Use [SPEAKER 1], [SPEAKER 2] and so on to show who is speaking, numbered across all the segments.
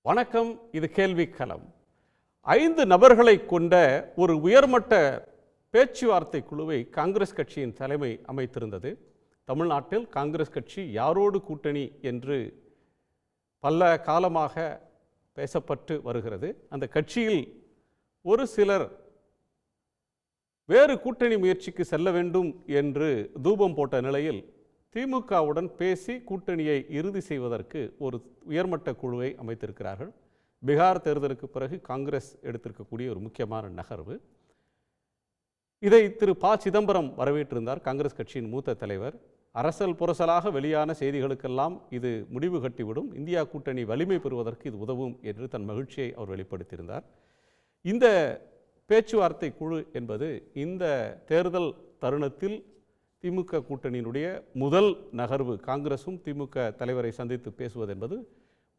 [SPEAKER 1] வணக்கம். இது கேள்வி களம். 5 நபர்களை கொண்ட ஒரு உயர்மட்ட பேச்சுவார்த்தை குழுவை காங்கிரஸ் கட்சியின் தலைமை அமைத்திருந்தது. தமிழ்நாட்டில் காங்கிரஸ் கட்சி யாரோடு கூட்டணி என்று பல காலமாக பேசப்பட்டு வருகிறது. அந்த கட்சியில் ஒரு சிலர் வேறு கூட்டணி முயற்சிக்கு செல்ல வேண்டும் என்று தூபம் போட்ட நிலையில் திமுகவுடன் பேசி கூட்டணியை இறுதி செய்வதற்கு ஒரு உயர்மட்ட குழுவை அமைத்திருக்கிறார்கள். பீகார் தேர்தலுக்கு பிறகு காங்கிரஸ் எடுத்திருக்கக்கூடிய ஒரு முக்கியமான நகர்வு. இதை திரு ப. சிதம்பரம் வரவேற்றிருந்தார், காங்கிரஸ் கட்சியின் மூத்த தலைவர். அரசல் புரசலாக வெளியான செய்திகளுக்கெல்லாம் இது முடிவு கட்டிவிடும், இந்தியா கூட்டணி வலிமை பெறுவதற்கு இது உதவும் என்று தன் மகிழ்ச்சியை அவர் வெளிப்படுத்தியிருந்தார். இந்த பேச்சுவார்த்தை குழு என்பது இந்த தேர்தல் தருணத்தில் திமுக கூட்டணியினுடைய முதல் நகர்வு. காங்கிரசும் திமுக தலைவரை சந்தித்து பேசுவது என்பது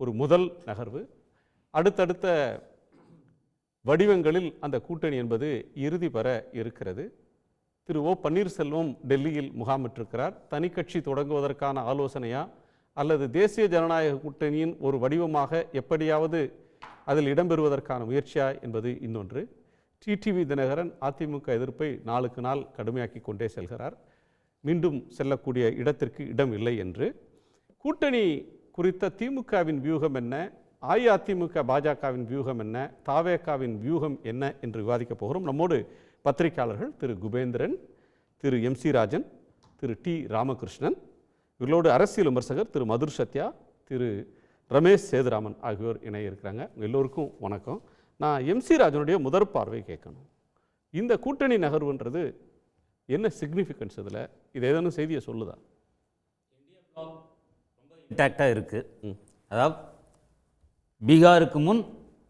[SPEAKER 1] ஒரு முதல் நகர்வு. அடுத்தடுத்த வடிவங்களில் அந்த கூட்டணி என்பது இறுதி பெற இருக்கிறது. திரு ஓ. பன்னீர்செல்வம் டெல்லியில் முகாமிட்டிருக்கிறார். தனி கட்சி தொடங்குவதற்கான ஆலோசனையா அல்லது தேசிய ஜனநாயக கூட்டணியின் ஒரு வடிவமாக எப்படியாவது அதில் இடம்பெறுவதற்கான முயற்சியா என்பது இன்னொன்று. டிடிவி தினகரன் அதிமுக எதிர்ப்பை நாளுக்கு நாள் கடுமையாக்கி கொண்டே செல்கிறார். மீண்டும் செல்லக்கூடிய இடத்திற்கு இடம் இல்லை என்று. கூட்டணி குறித்த திமுகவின் வியூகம் என்ன, அஇஅதிமுக பாஜகவின் வியூகம் என்ன, தாவேகாவின் வியூகம் என்ன என்று விவாதிக்க போகிறோம். நம்மோடு பத்திரிகையாளர்கள் திரு குபேந்திரன், திரு MC ராஜன், திரு டி. ராமகிருஷ்ணன், இவர்களோடு அரசியல் விமர்சகர் திரு மதுர் சத்யா, திரு ரமேஷ் சேதுராமன் ஆகியோர் இணைய இருக்கிறாங்க. எல்லோருக்கும் வணக்கம். நான் MC ராஜனுடைய முதற் பார்வை கேட்கணும். இந்த கூட்டணி நகர்வுன்றது என்ன சிக்னிஃபிகன்ஸ்? இதில் இது ஏதேனும் செய்தியை சொல்லுதா?
[SPEAKER 2] இன்டாக்டாக இருக்குது. அதாவது பீகாருக்கு முன்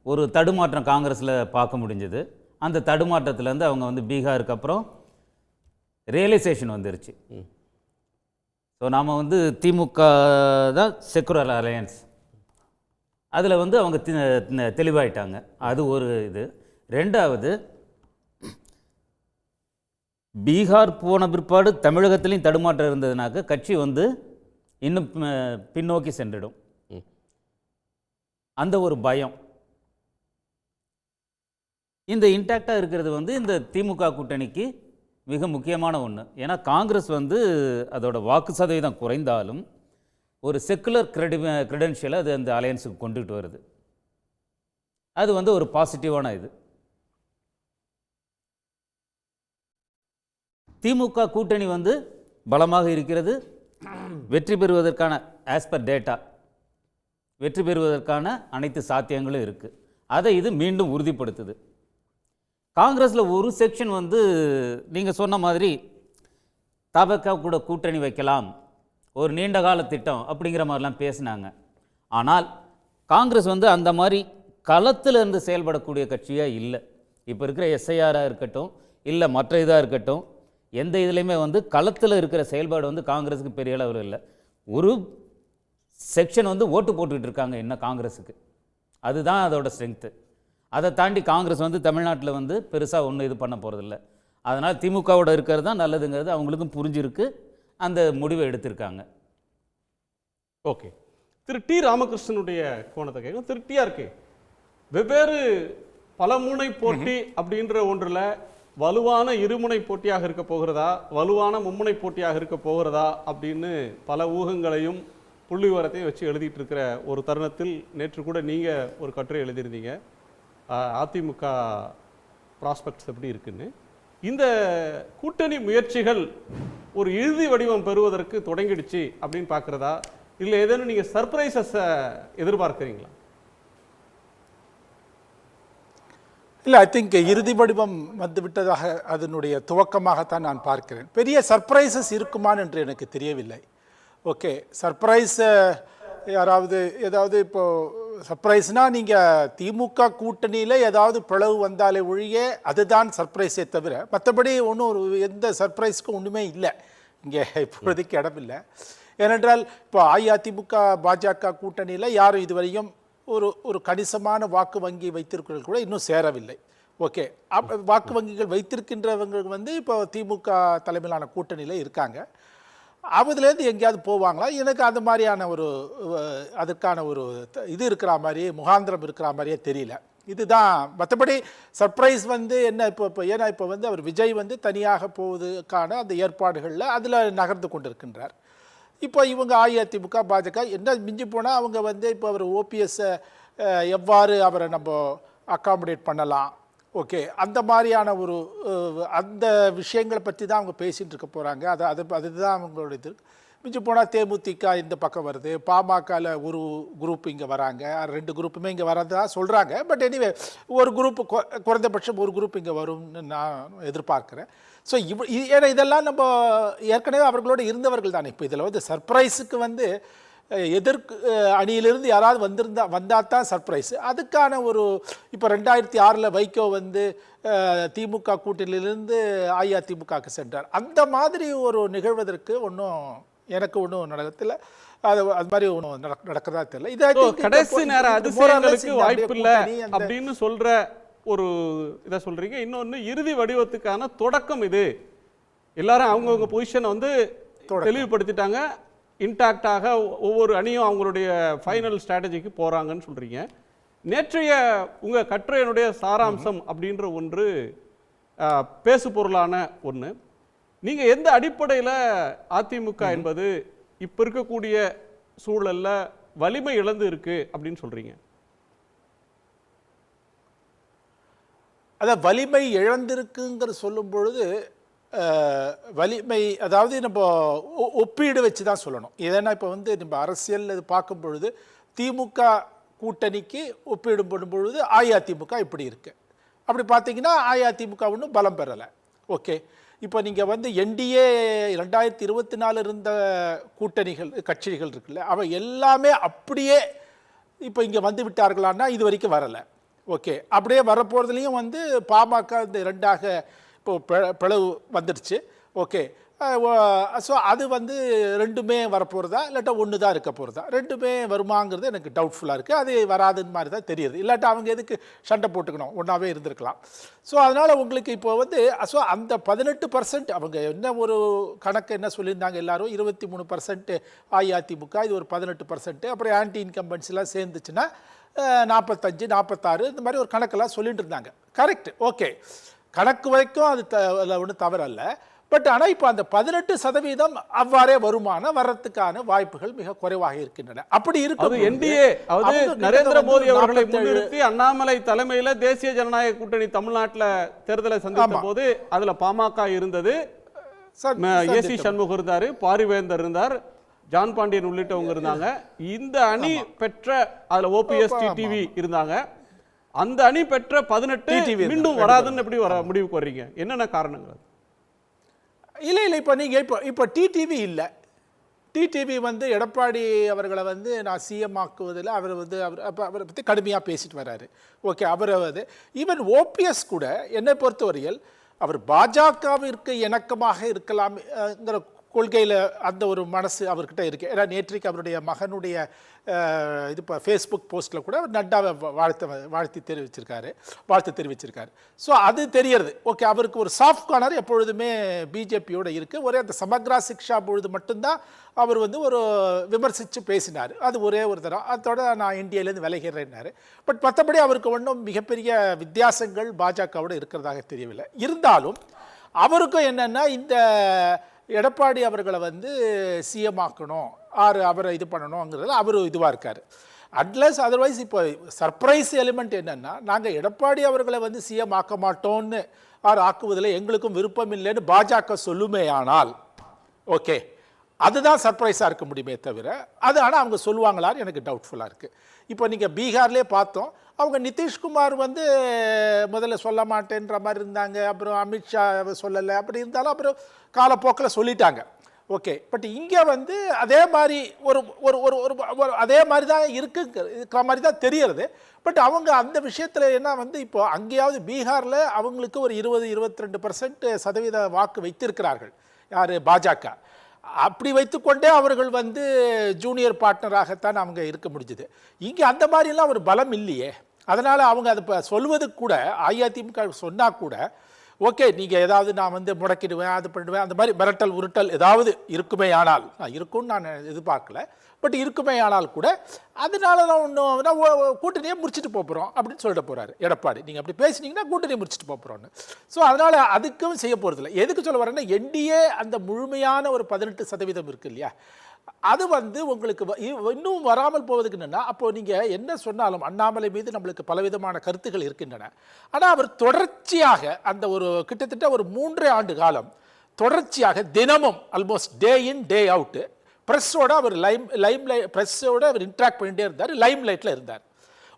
[SPEAKER 2] ஒரு தடுமாற்றம் காங்கிரஸில் பார்க்க முடிஞ்சது. அந்த தடுமாற்றத்துலேருந்து அவங்க பீகாருக்கு அப்புறம் ரியலைசேஷன் வந்துருச்சு. ஸோ நாம் திமுக தான் செக்குலர் அலையன்ஸ், அதில் அவங்க தெளிவாயிட்டாங்க. அது ஒரு இது. ரெண்டாவது, பீகார் போன பிற்பாடு தமிழகத்திலையும் தடுமாற்றம் இருந்ததுனாக்க கட்சி இன்னும் பின்னோக்கி சென்றிடும். அந்த ஒரு பயம் இந்த இன்டாக்டாக இருக்கிறது இந்த திமுக கூட்டணிக்கு மிக முக்கியமான ஒன்று. ஏன்னா காங்கிரஸ் அதோட வாக்கு சதவீதம் குறைந்தாலும் ஒரு செக்குலர் கிரெடென்ஷியலை அது அந்த அலையன்ஸுக்கு கொண்டுகிட்டு வருது. அது ஒரு பாசிட்டிவான இது. திமுக கூட்டணி பலமாக இருக்கிறது. வெற்றி பெறுவதற்கான ஆஸ் பர் டேட்டா வெற்றி பெறுவதற்கான அனைத்து சாத்தியங்களும் இருக்குது. அதை இது மீண்டும் உறுதிப்படுத்துது. காங்கிரஸில் ஒரு செக்ஷன் நீங்கள் சொன்ன மாதிரி தபக கூட கூட்டணி வைக்கலாம், ஒரு நீண்ட கால திட்டம் அப்படிங்கிற மாதிரிலாம் பேசினாங்க. ஆனால் காங்கிரஸ் அந்த மாதிரி களத்தில் இருந்து செயல்படக்கூடிய கட்சியாக இல்லை. இப்போ இருக்கிற SIR-ஆக இருக்கட்டும், இல்லை மற்ற இதாக இருக்கட்டும், எந்த இதுலேயுமே களத்தில் இருக்கிற செயல்பாடு காங்கிரஸுக்கு பெரிய அளவில் இல்லை. ஒரு செக்ஷன் ஓட்டு போட்டுக்கிட்டு இருக்காங்க என்ன காங்கிரஸுக்கு, அதுதான் அதோட ஸ்ட்ரென்த்து. அதை தாண்டி காங்கிரஸ் தமிழ்நாட்டில் பெருசாக ஒன்றும் இது பண்ண போகிறதில்ல. அதனால் திமுகவோட இருக்கிறது தான் நல்லதுங்கிறது அவங்களுக்கும் புரிஞ்சிருக்கு. அந்த முடிவை எடுத்திருக்காங்க.
[SPEAKER 1] ஓகே. திரு டி. ராமகிருஷ்ணனுடைய கோணத்தை கேட்கும். திரு TRK, வெவ்வேறு பலமுனை போட்டி அப்படின்ற ஒன்றில் வலுவான இருமுனை போட்டியாக இருக்க போகிறதா, வலுவான மும்முனை போட்டியாக இருக்க போகிறதா அப்படின்னு பல ஊகங்களையும் புள்ளி விவரத்தையும் வச்சு எழுதிட்டு இருக்கிற ஒரு தருணத்தில் நேற்று கூட நீங்கள் ஒரு கட்டுரை எழுதியிருந்தீங்க, அதிமுக ப்ராஸ்பெக்ட்ஸ் எப்படி இருக்குன்னு. இந்த கூட்டணி முயற்சிகள் ஒரு இறுதி வடிவம் பெறுவதற்கு தொடங்கிடுச்சு அப்படின்னு பார்க்குறதா, இல்லை ஏதேனும் நீங்கள் சர்ப்ரைசஸை எதிர்பார்க்குறீங்களா?
[SPEAKER 3] இல்லை, ஐ திங்க் இறுதி வடிவம் வந்துவிட்டதாக அதனுடைய துவக்கமாகத்தான் நான் பார்க்கிறேன். பெரிய சர்ப்ரைசஸ் இருக்குமான்னு என்று எனக்கு தெரியவில்லை. ஓகே, சர்ப்ரைஸ் யாராவது ஏதாவது இப்போது சர்ப்ரைஸ்னால் நீங்கள் திமுக கூட்டணியில் ஏதாவது பிளவு வந்தாலே ஒழிய அதுதான் சர்ப்ரைஸே தவிர மற்றபடி ஒன்றும் எந்த சர்ப்ரைஸ்க்கும் ஒன்றுமே இல்லை இங்கே இப்பொழுதுக்கு இடமில்லை. ஏனென்றால் இப்போ அஇஅதிமுக பாஜக கூட்டணியில் யாரும் இதுவரையும் ஒரு கணிசமான வாக்கு வங்கி வைத்திருக்கிறவர்கள் கூட இன்னும் சேரவில்லை. ஓகே, வாக்கு வங்கிகள் வைத்திருக்கின்றவங்க இப்போ திமுக தலைமையிலான கூட்டணியில் இருக்காங்க. அதுலேருந்து எங்கேயாவது போவாங்களா? எனக்கு அந்த மாதிரியான ஒரு அதுக்கான ஒரு இது இருக்கிற மாதிரி முகாந்திரம் இருக்கிற மாதிரியே தெரியல. இதுதான். மற்றபடி சர்ப்ரைஸ் வந்து என்ன, இப்போ ஏன்னா இப்போ வந்து அவர் விஜய் வந்து தனியாக போவதுக்கான அந்த ஏற்பாடுகளில் அதில் நகர்ந்து கொண்டிருக்கின்றார். இப்போ இவங்க அஇஅதிமுக பாஜக என்ன மிஞ்சி போனால் அவங்க வந்து இப்போ அவர் ஓபிஎஸ்ஸை எவ்வாறு அவரை நம்ம அக்காமடேட் பண்ணலாம், ஓகே, அந்த மாதிரியான ஒரு அந்த விஷயங்களை பற்றி தான் அவங்க பேசிகிட்டு இருக்க போகிறாங்க. அதுதான் அவங்களோட இது. மிஞ்சி போனால் தேமுதிக இந்த பக்கம் வருது, பாமகவில் ஒரு குரூப் இங்கே வராங்க, 2 குரூப்புமே இங்கே வரதா சொல்கிறாங்க. பட் எனிவே ஒரு குரூப் குறைந்தபட்சம் ஒரு குரூப் இங்கே வரும்னு நான் எதிர்பார்க்குறேன். ஸோ ஏன்னா இதெல்லாம் நம்ம ஏற்கனவே அவர்களோடு இருந்தவர்கள் தானே. இப்போ இதில் வந்து சர்ப்ரைஸுக்கு வந்து எதிர்க்கு அணியிலிருந்து யாராவது வந்தால் தான் சர்ப்ரைஸ். அதுக்கான ஒரு இப்போ 2006 வைகோ வந்து திமுக கூட்டணியிலிருந்து அஇஅதிமுகவுக்கு சென்றார். அந்த மாதிரி ஒரு நிகழ்வதற்கு எனக்கு ஒன்றும் நடக்கல. அது மாதிரி ஒன்றும் நடக்கிறதா தெரியல. இது
[SPEAKER 1] கடைசி நேர அதிசயங்களுக்கு வாய்ப்பு இல்லை அப்படின்னு சொல்ற ஒரு இதை சொல்றீங்க. இன்னொன்று, இறுதி வடிவத்துக்கான தொடக்கம் இது. எல்லாரும் அவங்கவுங்க பொசிஷனை வந்து தெளிவுபடுத்திட்டாங்க. இன்டாக்டாக ஒவ்வொரு அணியும் அவங்களுடைய ஃபைனல் ஸ்ட்ராட்டஜிக்கு போறாங்கன்னு சொல்றீங்க. நேற்றைய உங்க கட்டுரையினுடைய சாராம்சம் அப்படின்ற ஒன்று பேசு பொருளான ஒன்று. நீங்க எந்த அடிப்படையில் அதிமுக என்பது இப்ப இருக்கக்கூடிய சூழல்ல வலிமை இழந்து இருக்கு அப்படின்னு சொல்றீங்க?
[SPEAKER 3] அதான் வலிமை இழந்திருக்குங்கிற சொல்லும் பொழுது வலிமை, அதாவது நம்ம ஒப்பீடு வச்சு தான் சொல்லணும். ஏன்னா இப்போ வந்து நம்ம அரசியல் இது பார்க்கும் பொழுது திமுக கூட்டணிக்கு ஒப்பீடு பண்ணும் பொழுது அஇஅதிமுக இப்படி இருக்கு. அப்படி பார்த்தீங்கன்னா அஇஅதிமுக ஒன்றும் பலம் பெறலை. ஓகே, இப்போ நீங்கள் வந்து என்டிஏ 2024 இருந்த கட்சிகள் இருக்குல்ல, அவை எல்லாமே அப்படியே இப்போ இங்கே வந்து விட்டார்களான்னா இது வரைக்கும் வரலை. ஓகே, அப்படியே வரப்போகிறதுலையும் வந்து பாமக இந்த 2ஆக இப்போ பிளவு வந்துடுச்சு. ஓகே, ஸோ அது வந்து 2மே வரப்போகிறதா இல்லாட்டா 1 தான் இருக்க போகிறதா, 2மே வருமாங்கிறது எனக்கு டவுட்ஃபுல்லாக இருக்குது. அது வராதுன்னு மாதிரி தான் தெரியுது. இல்லாட்டா அவங்க எதுக்கு சண்டை போட்டுக்கணும், ஒன்றாவே இருந்திருக்கலாம். ஸோ அதனால் உங்களுக்கு இப்போ வந்து ஸோ அந்த 18% அவங்க என்ன ஒரு கணக்கு என்ன சொல்லியிருந்தாங்க எல்லாரும், 23% அஇஅதிமுக, இது ஒரு 18%, அப்புறம் ஆன்டி இன்கம்பன்ஸ்லாம் சேர்ந்துச்சுன்னா 45, 46 இந்த மாதிரி ஒரு கணக்கெல்லாம் சொல்லிட்டு இருந்தாங்க. கரெக்ட், ஓகே, கணக்கு வரைக்கும் அது ஒன்றும் தவறல்ல. பட் ஆனால் இப்போ அந்த 18% அவ்வாறே வருமானம் வர்றதுக்கான வாய்ப்புகள் மிக குறைவாக இருக்கின்றன. அப்படி இருக்கு
[SPEAKER 1] என்டிஏ, நரேந்திர மோடி அவர்களை முன்னிறுத்தி அண்ணாமலை தலைமையில தேசிய ஜனநாயக கூட்டணி தமிழ்நாட்டில் தேர்தலை சந்தித்த போது அதுல பாமக இருந்தது, ஏசி சண்முகம் இருந்தாரு, பாரிவேந்தர் இருந்தார், ஜான் பாண்டியன் உள்ளிட்டவங்க இருந்தாங்க. இந்த அணி பெற்ற அதுல ஓபிஎஸ் டிடிவி இருந்தாங்க. அந்த அணி பெற்ற 18 மீண்டும் வராதுன்னு எப்படி முடிவுக்கு வர்றீங்க? என்னென்ன காரணங்கள்?
[SPEAKER 3] இல்லை இப்போ நீங்கள் இப்போ டிடிவி இல்லை. டிடிவி வந்து எடப்பாடி அவர்களை வந்து நான் சிஎம் ஆக்குவதில் அவரை பற்றி கடுமையாக பேசிட்டு வர்றாரு. ஓகே, அவரை வந்து ஈவன் ஓபிஎஸ் கூட என்னை பொறுத்தவரையில் அவர் பாஜகவிற்கு இணக்கமாக இருக்கலாம்ங்கிற கொள்கையில் அந்த ஒரு மனசு அவர்கிட்ட இருக்கு. ஏன்னா நேற்றைக்கு அவருடைய மகனுடைய இது இப்போ ஃபேஸ்புக் போஸ்ட்டில் கூட நட்டாவை வாழ்த்து தெரிவிச்சிருக்காரு. ஸோ அது தெரியறது. ஓகே, அவருக்கு ஒரு சாஃப்ட் கார்னர் எப்பொழுதுமே பிஜேபியோட இருக்குது. ஒரே அந்த சமக்ரா சிக்ஷா பொழுது மட்டும்தான் அவர் வந்து ஒரு விமர்சித்து பேசினார். அது ஒரே ஒரு தரம். அதோட நான் இந்தியாவிலேருந்து விலகிறேன்னாரு. பட் மற்றபடி அவருக்கு ஒன்றும் மிகப்பெரிய வித்தியாசங்கள் பாஜகவோடு இருக்கிறதாக தெரியவில்லை. இருந்தாலும் அவருக்கும் என்னென்னா இந்த எடப்பாடி அவர்களை வந்து சிஎம் ஆக்கணும், அவரை இது பண்ணணுங்கிறதுல அவர் இதுவாக இருக்கார். அட்லஸ் அதர்வைஸ் இப்போ சர்ப்ரைஸ் எலிமெண்ட் என்னென்னா, நாங்கள் எடப்பாடி அவர்களை வந்து சிஎம் ஆக்க மாட்டோம்னு ஆக்குவதில் எங்களுக்கும் விருப்பம் இல்லைன்னு பாஜக சொல்லுமே ஆனால் ஓகே, அதுதான் சர்ப்ரைஸாக இருக்க முடியுமே தவிர அது ஆனால் அவங்க சொல்லுவாங்களான்னு எனக்கு டவுட்ஃபுல்லாக இருக்குது. இப்போ நீங்கள் பீகார்லேயே பார்த்தோம், அவங்க நிதிஷ்குமார் வந்து முதல்ல சொல்ல மாட்டேன்ற மாதிரி இருந்தாங்க, அப்புறம் அமித்ஷா சொல்லலை, அப்படி இருந்தாலும் அப்புறம் காலப்போக்கில் சொல்லிட்டாங்க. ஓகே, பட் இங்கே வந்து அதே மாதிரி அதே மாதிரி தான் இருக்கிற மாதிரி தான் தெரியறது. பட் அவங்க அந்த விஷயத்தில் என்ன வந்து இப்போ அங்கேயாவது பீகாரில் அவங்களுக்கு ஒரு 20-22% வாக்கு வைத்திருக்கிறார்கள். யார்? பாஜக. அப்படி வைத்துக்கொண்டே அவர்கள் வந்து ஜூனியர் பார்ட்னராகத்தான் அவங்க இருக்க முடிஞ்சுது. இங்கே அந்த மாதிரிலாம் ஒரு பலம் இல்லையே. அதனால் அவங்க அதை சொல்வதுக்கு கூட அஇஅதிமுக சொன்னால் கூட ஓகே நீங்கள் ஏதாவது நான் வந்து முடக்கிடுவேன் அது பண்ணிடுவேன் அந்த மாதிரி மிரட்டல் உருட்டல் ஏதாவது இருக்குமே ஆனால் இருக்கும்னு நான் எதிர்பார்க்கல. பட் இருக்குமே ஆனால் கூட அதனால தான் ஒன்றும் கூட்டணியை முடிச்சுட்டு போகிறோம் அப்படின்னு சொல்லிட்டு போகிறாரு எடப்பாடி. நீங்கள் அப்படி பேசினீங்கன்னா கூட்டணியை முடிச்சுட்டு போகிறோன்னு. ஸோ அதனால் அதுக்கும் செய்ய போகிறதில்ல. எதுக்கு சொல்ல வரேன்னா என்டிஏ அந்த முழுமையான ஒரு 18% இருக்கு இல்லையா, அது வந்து உங்களுக்கு இன்னும் வராமல் போவதுக்கு என்னன்னா, அப்போ நீங்கள் என்ன சொன்னாலும் அண்ணாமலை மீது நம்மளுக்கு பலவிதமான கருத்துக்கள் இருக்கின்றன. ஆனால் அவர் தொடர்ச்சியாக அந்த ஒரு கிட்டத்தட்ட ஒரு 3 ஆண்டு காலம் தொடர்ச்சியாக தினமும் ஆல்மோஸ்ட் டே இன் டே அவுட்டு ப்ரெஸ்ஸோட அவர் ப்ரெஸ்ஸோட அவர் இன்ட்ராக்ட் பண்ணிகிட்டே இருந்தார், லைம் லைட்டில் இருந்தார்.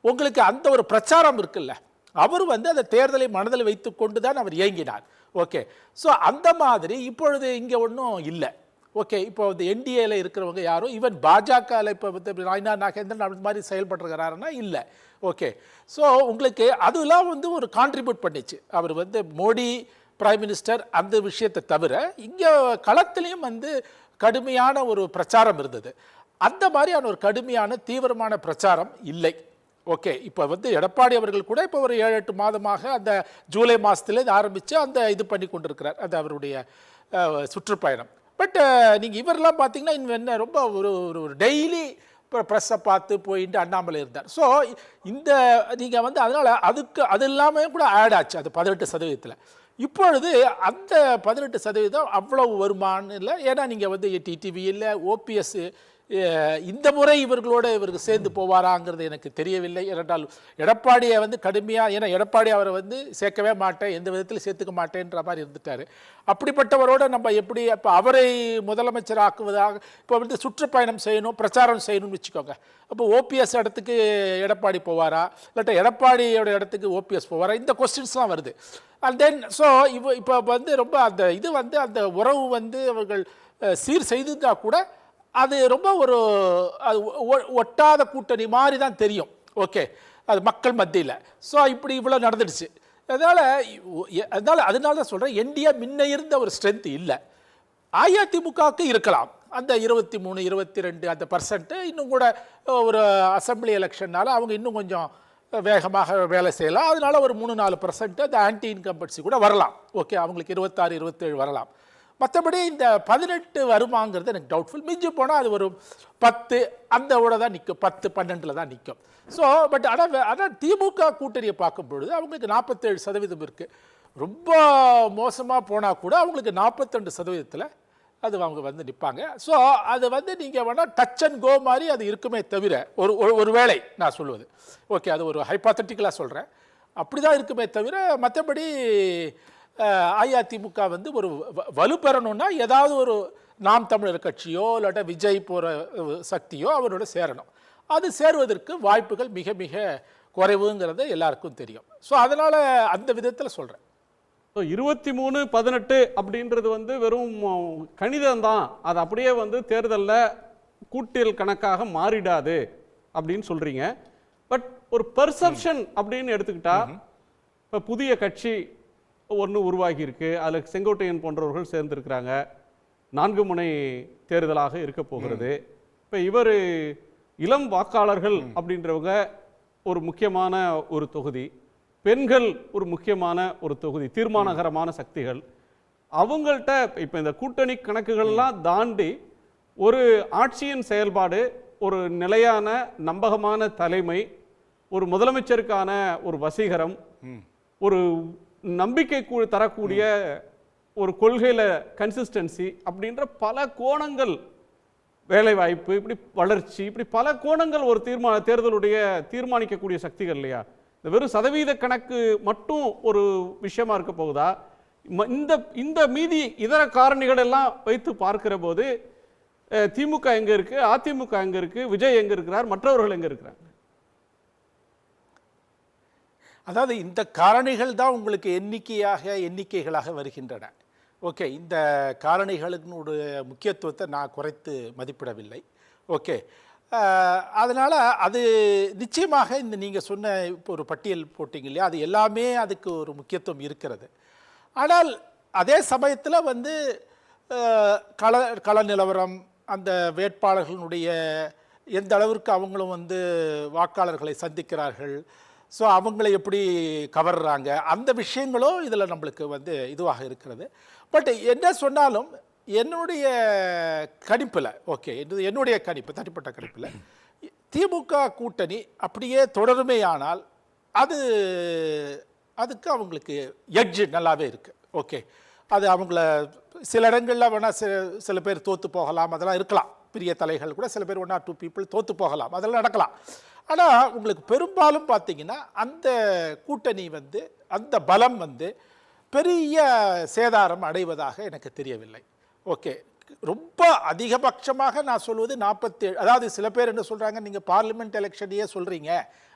[SPEAKER 3] உங்களுக்கு அந்த ஒரு பிரச்சாரம் இருக்குல்ல, அவர் வந்து அந்த தேர்தலை மனதில் வைத்து கொண்டு தான் அவர் இயங்கினார். ஓகே, ஸோ அந்த மாதிரி இப்பொழுது இங்கே ஒன்றும் இல்லை. ஓகே, இப்போ வந்து என்டிஏல இருக்கிறவங்க யாரும் ஈவன் பாஜகவில் இப்போ வந்து ராய்னா நாகேந்திரன் அந்த மாதிரி செயல்பட்டுருக்கிறாருன்னா இல்லை. ஓகே, ஸோ உங்களுக்கு அதெல்லாம் வந்து ஒரு கான்ட்ரிபியூட் பண்ணிச்சு. அவர் வந்து மோடி பிரைம் மினிஸ்டர் அந்த விஷயத்தை தவிர இங்கே களத்திலையும் வந்து கடுமையான ஒரு பிரச்சாரம் இருந்தது. அந்த மாதிரியான ஒரு கடுமையான தீவிரமான பிரச்சாரம் இல்லை. ஓகே, இப்போ வந்து எடப்பாடி அவர்கள் கூட இப்போ ஒரு 7-8 மாதமாக அந்த ஜூலை மாதத்துலேருந்து ஆரம்பித்து அந்த இது பண்ணி கொண்டிருக்கிறார் அது அவருடைய சுற்றுப்பயணம். பட் நீங்கள் இவரெல்லாம் பார்த்தீங்கன்னா என்ன ரொம்ப ஒரு ஒரு டெய்லி ப்ரெஸ்ஸை பார்த்து போயிட்டு அண்ணாமலை இருந்தார். ஸோ இந்த நீங்கள் வந்து அதனால் அது இல்லாமல் கூட ஆட் ஆச்சு அது 18%. இப்பொழுது அந்த 18% அவ்வளவு வருமானம் இல்லை. ஏன்னா நீங்கள் வந்து டிடிவி இல்லை, ஓபிஎஸ் இந்த முறை இவர்களோடு இவருக்கு சேர்ந்து போவாராங்கிறது எனக்கு தெரியவில்லை. ஏனென்றால் எடப்பாடியை வந்து கடுமையாக, ஏன்னா எடப்பாடி அவரை வந்து சேர்க்கவே மாட்டேன், எந்த விதத்தில் சேர்த்துக்க மாட்டேன்ற மாதிரி இருந்துட்டார். அப்படிப்பட்டவரோடு நம்ம எப்படி இப்போ அவரை முதலமைச்சர் ஆக்குவதாக இப்போ வந்து சுற்றுப்பயணம் செய்யணும், பிரச்சாரம் செய்யணும்னு வச்சுக்கோங்க. அப்போ ஓபிஎஸ் இடத்துக்கு எடப்பாடி போவாரா, இல்லாட்டா எடப்பாடியோட இடத்துக்கு ஓபிஎஸ் போவாரா, இந்த கொஸ்டின்ஸ்லாம் வருது. அண்ட் தென் ஸோ இப்போ வந்து ரொம்ப அந்த இது வந்து அந்த உறவு வந்து அவர்கள் சீர் செய்துட்டா கூட அது ரொம்ப ஒரு ஒட்டாத கூட்டணி மாதிரி தான் தெரியும். ஓகே, அது மக்கள் மத்தியில். ஸோ இப்படி இவ்வளோ நடந்துடுச்சு. அதனால தான் சொல்கிறேன், என்டிஏ முன்ன இருந்த ஒரு ஸ்ட்ரென்த் இல்லை. அதிமுகவுக்கு இருக்கலாம் அந்த 23, 22 அந்த % இன்னும் கூட ஒரு அசம்பிளி எலெக்ஷன்னால அவங்க இன்னும் கொஞ்சம் வேகமாக வேலை செய்யலாம். அதனால ஒரு 3-4% அந்த ஆன்டி இன்கம்பன்சி கூட வரலாம். ஓகே, அவங்களுக்கு 26, 27 வரலாம். மற்றபடி இந்த 18 வருமாங்கிறது எனக்கு டவுட்ஃபுல். மிஞ்சி போனால் அது ஒரு 10 அந்தோட தான் நிற்கும், 10-12 தான் நிற்கும். ஸோ பட் ஆனால் திமுக கூட்டணியை பார்க்கும் பொழுது அவங்களுக்கு 47% இருக்குது. ரொம்ப மோசமாக போனால் கூட அவங்களுக்கு 42% அது அவங்க வந்து நிற்பாங்க. ஸோ அது வந்து நீங்கள் வேணால் டச் அண்ட் கோ மாதிரி அது இருக்குமே தவிர ஒரு வேளை நான் சொல்லுவது ஓகே, அது ஒரு ஹைபாத்தட்டிக்கலாக சொல்கிறேன், அப்படி தான் இருக்குமே தவிர மற்றபடி அதிமுக வந்து ஒரு வலுப்பெறணும்னா ஏதாவது ஒரு நாம் தமிழர் கட்சியோ இல்லாட்டா விஜய் போகிற சக்தியோ அவரோட சேரணும். அது சேருவதற்கு வாய்ப்புகள் மிக மிக குறைவுங்கிறது எல்லாருக்கும் தெரியும். ஸோ அதனால் அந்த விதத்தில் சொல்கிறேன்.
[SPEAKER 1] ஸோ 23-18 அப்படின்றது வந்து வெறும் கணிதம் தான், அது அப்படியே வந்து தேர்தலில் கூட்டியல் கணக்காக மாறிடாது அப்படின்னு சொல்கிறீங்க. பட் ஒரு பெர்செப்ஷன் அப்படின்னு எடுத்துக்கிட்டா இப்போ புதிய கட்சி ஒன்று உருவாகி இருக்கு, அதில் செங்கோட்டையன் போன்றவர்கள் சேர்ந்திருக்கிறாங்க, 4 முனை தேர்தலாக இருக்க போகிறது. இப்போ இவர் இளம் வாக்காளர்கள் அப்படின்றவங்க ஒரு முக்கியமான ஒரு தொகுதி, பெண்கள் ஒரு முக்கியமான ஒரு தொகுதி, தீர்மானகரமான சக்திகள். அவங்கள்ட்ட இப்போ இந்த கூட்டணி கணக்குகள்லாம் தாண்டி ஒரு ஆட்சியின் செயல்பாடு, ஒரு நிலையான நம்பகமான தலைமை, ஒரு முதலமைச்சருக்கான ஒரு வசீகரம், ஒரு நம்பிக்கை தரக்கூடிய ஒரு கொள்கையில் கன்சிஸ்டன்சி அப்படின்ற பல கோணங்கள், வேலைவாய்ப்பு, இப்படி வளர்ச்சி, இப்படி பல கோணங்கள் ஒரு தேர்தலுடைய தீர்மானிக்கக்கூடிய சக்திகள் இல்லையா? இந்த வெறும் சதவீத கணக்கு மட்டும் ஒரு விஷயமா இருக்க போகுதா? இந்த மீதி இதர காரணிகள் எல்லாம் வைத்து பார்க்கிற போது திமுக எங்க இருக்கு, அதிமுக எங்க இருக்கு, விஜய் எங்க இருக்கிறார், மற்றவர்கள் எங்க இருக்கிறாங்க?
[SPEAKER 3] அதாவது இந்த காரணிகள் தான் உங்களுக்கு எண்ணிக்கைகளாக வருகின்றன. ஓகே, இந்த காரணிகளுடைய முக்கியத்துவத்தை நான் குறைத்து மதிப்பிடவில்லை. ஓகே, அதனால் அது நிச்சயமாக இந்த நீங்கள் சொன்ன இப்போ ஒரு பட்டியல் போட்டிங்க இல்லையா, அது எல்லாமே அதுக்கு ஒரு முக்கியத்துவம் இருக்கிறது. ஆனால் அதே சமயத்தில் வந்து கள நிலவரம், அந்த வேட்பாளர்களுடைய எந்த அளவிற்கு அவங்களும் வந்து வாக்காளர்களை சந்திக்கிறார்கள், ஸோ அவங்கள எப்படி கவர்றாங்க அந்த விஷயங்களும் இதில் நம்மளுக்கு வந்து இதுவாக இருக்கிறது. பட் என்ன சொன்னாலும் என்னுடைய கணிப்பில் என்னுடைய கணிப்பு தனிப்பட்ட கணிப்பில் திமுக கூட்டணி அப்படியே தொடருமேயானால் அதுக்கு அவங்களுக்கு எட்ஜ் நல்லாவே இருக்குது. ஓகே, அது அவங்கள சில இடங்களில் வேணால் சில பேர் தோற்று போகலாம், அதெல்லாம் இருக்கலாம். பெரிய தலைகள் கூட சில பேர் 1 or 2 people தோற்று போகலாம், அதெல்லாம் நடக்கலாம். ஆனால் உங்களுக்கு பெரும்பாலும் பார்த்தீங்கன்னா அந்த கூட்டணி வந்து அந்த பலம் வந்து பெரிய சேதாரம் அடைவதாக எனக்கு தெரியவில்லை. ஓகே, ரொம்ப அதிகபட்சமாக நான் சொல்வது 47. அதாவது சில பேர் என்ன சொல்கிறாங்க, நீங்கள் பார்லிமெண்ட் எலெக்ஷனையே சொல்கிறீங்க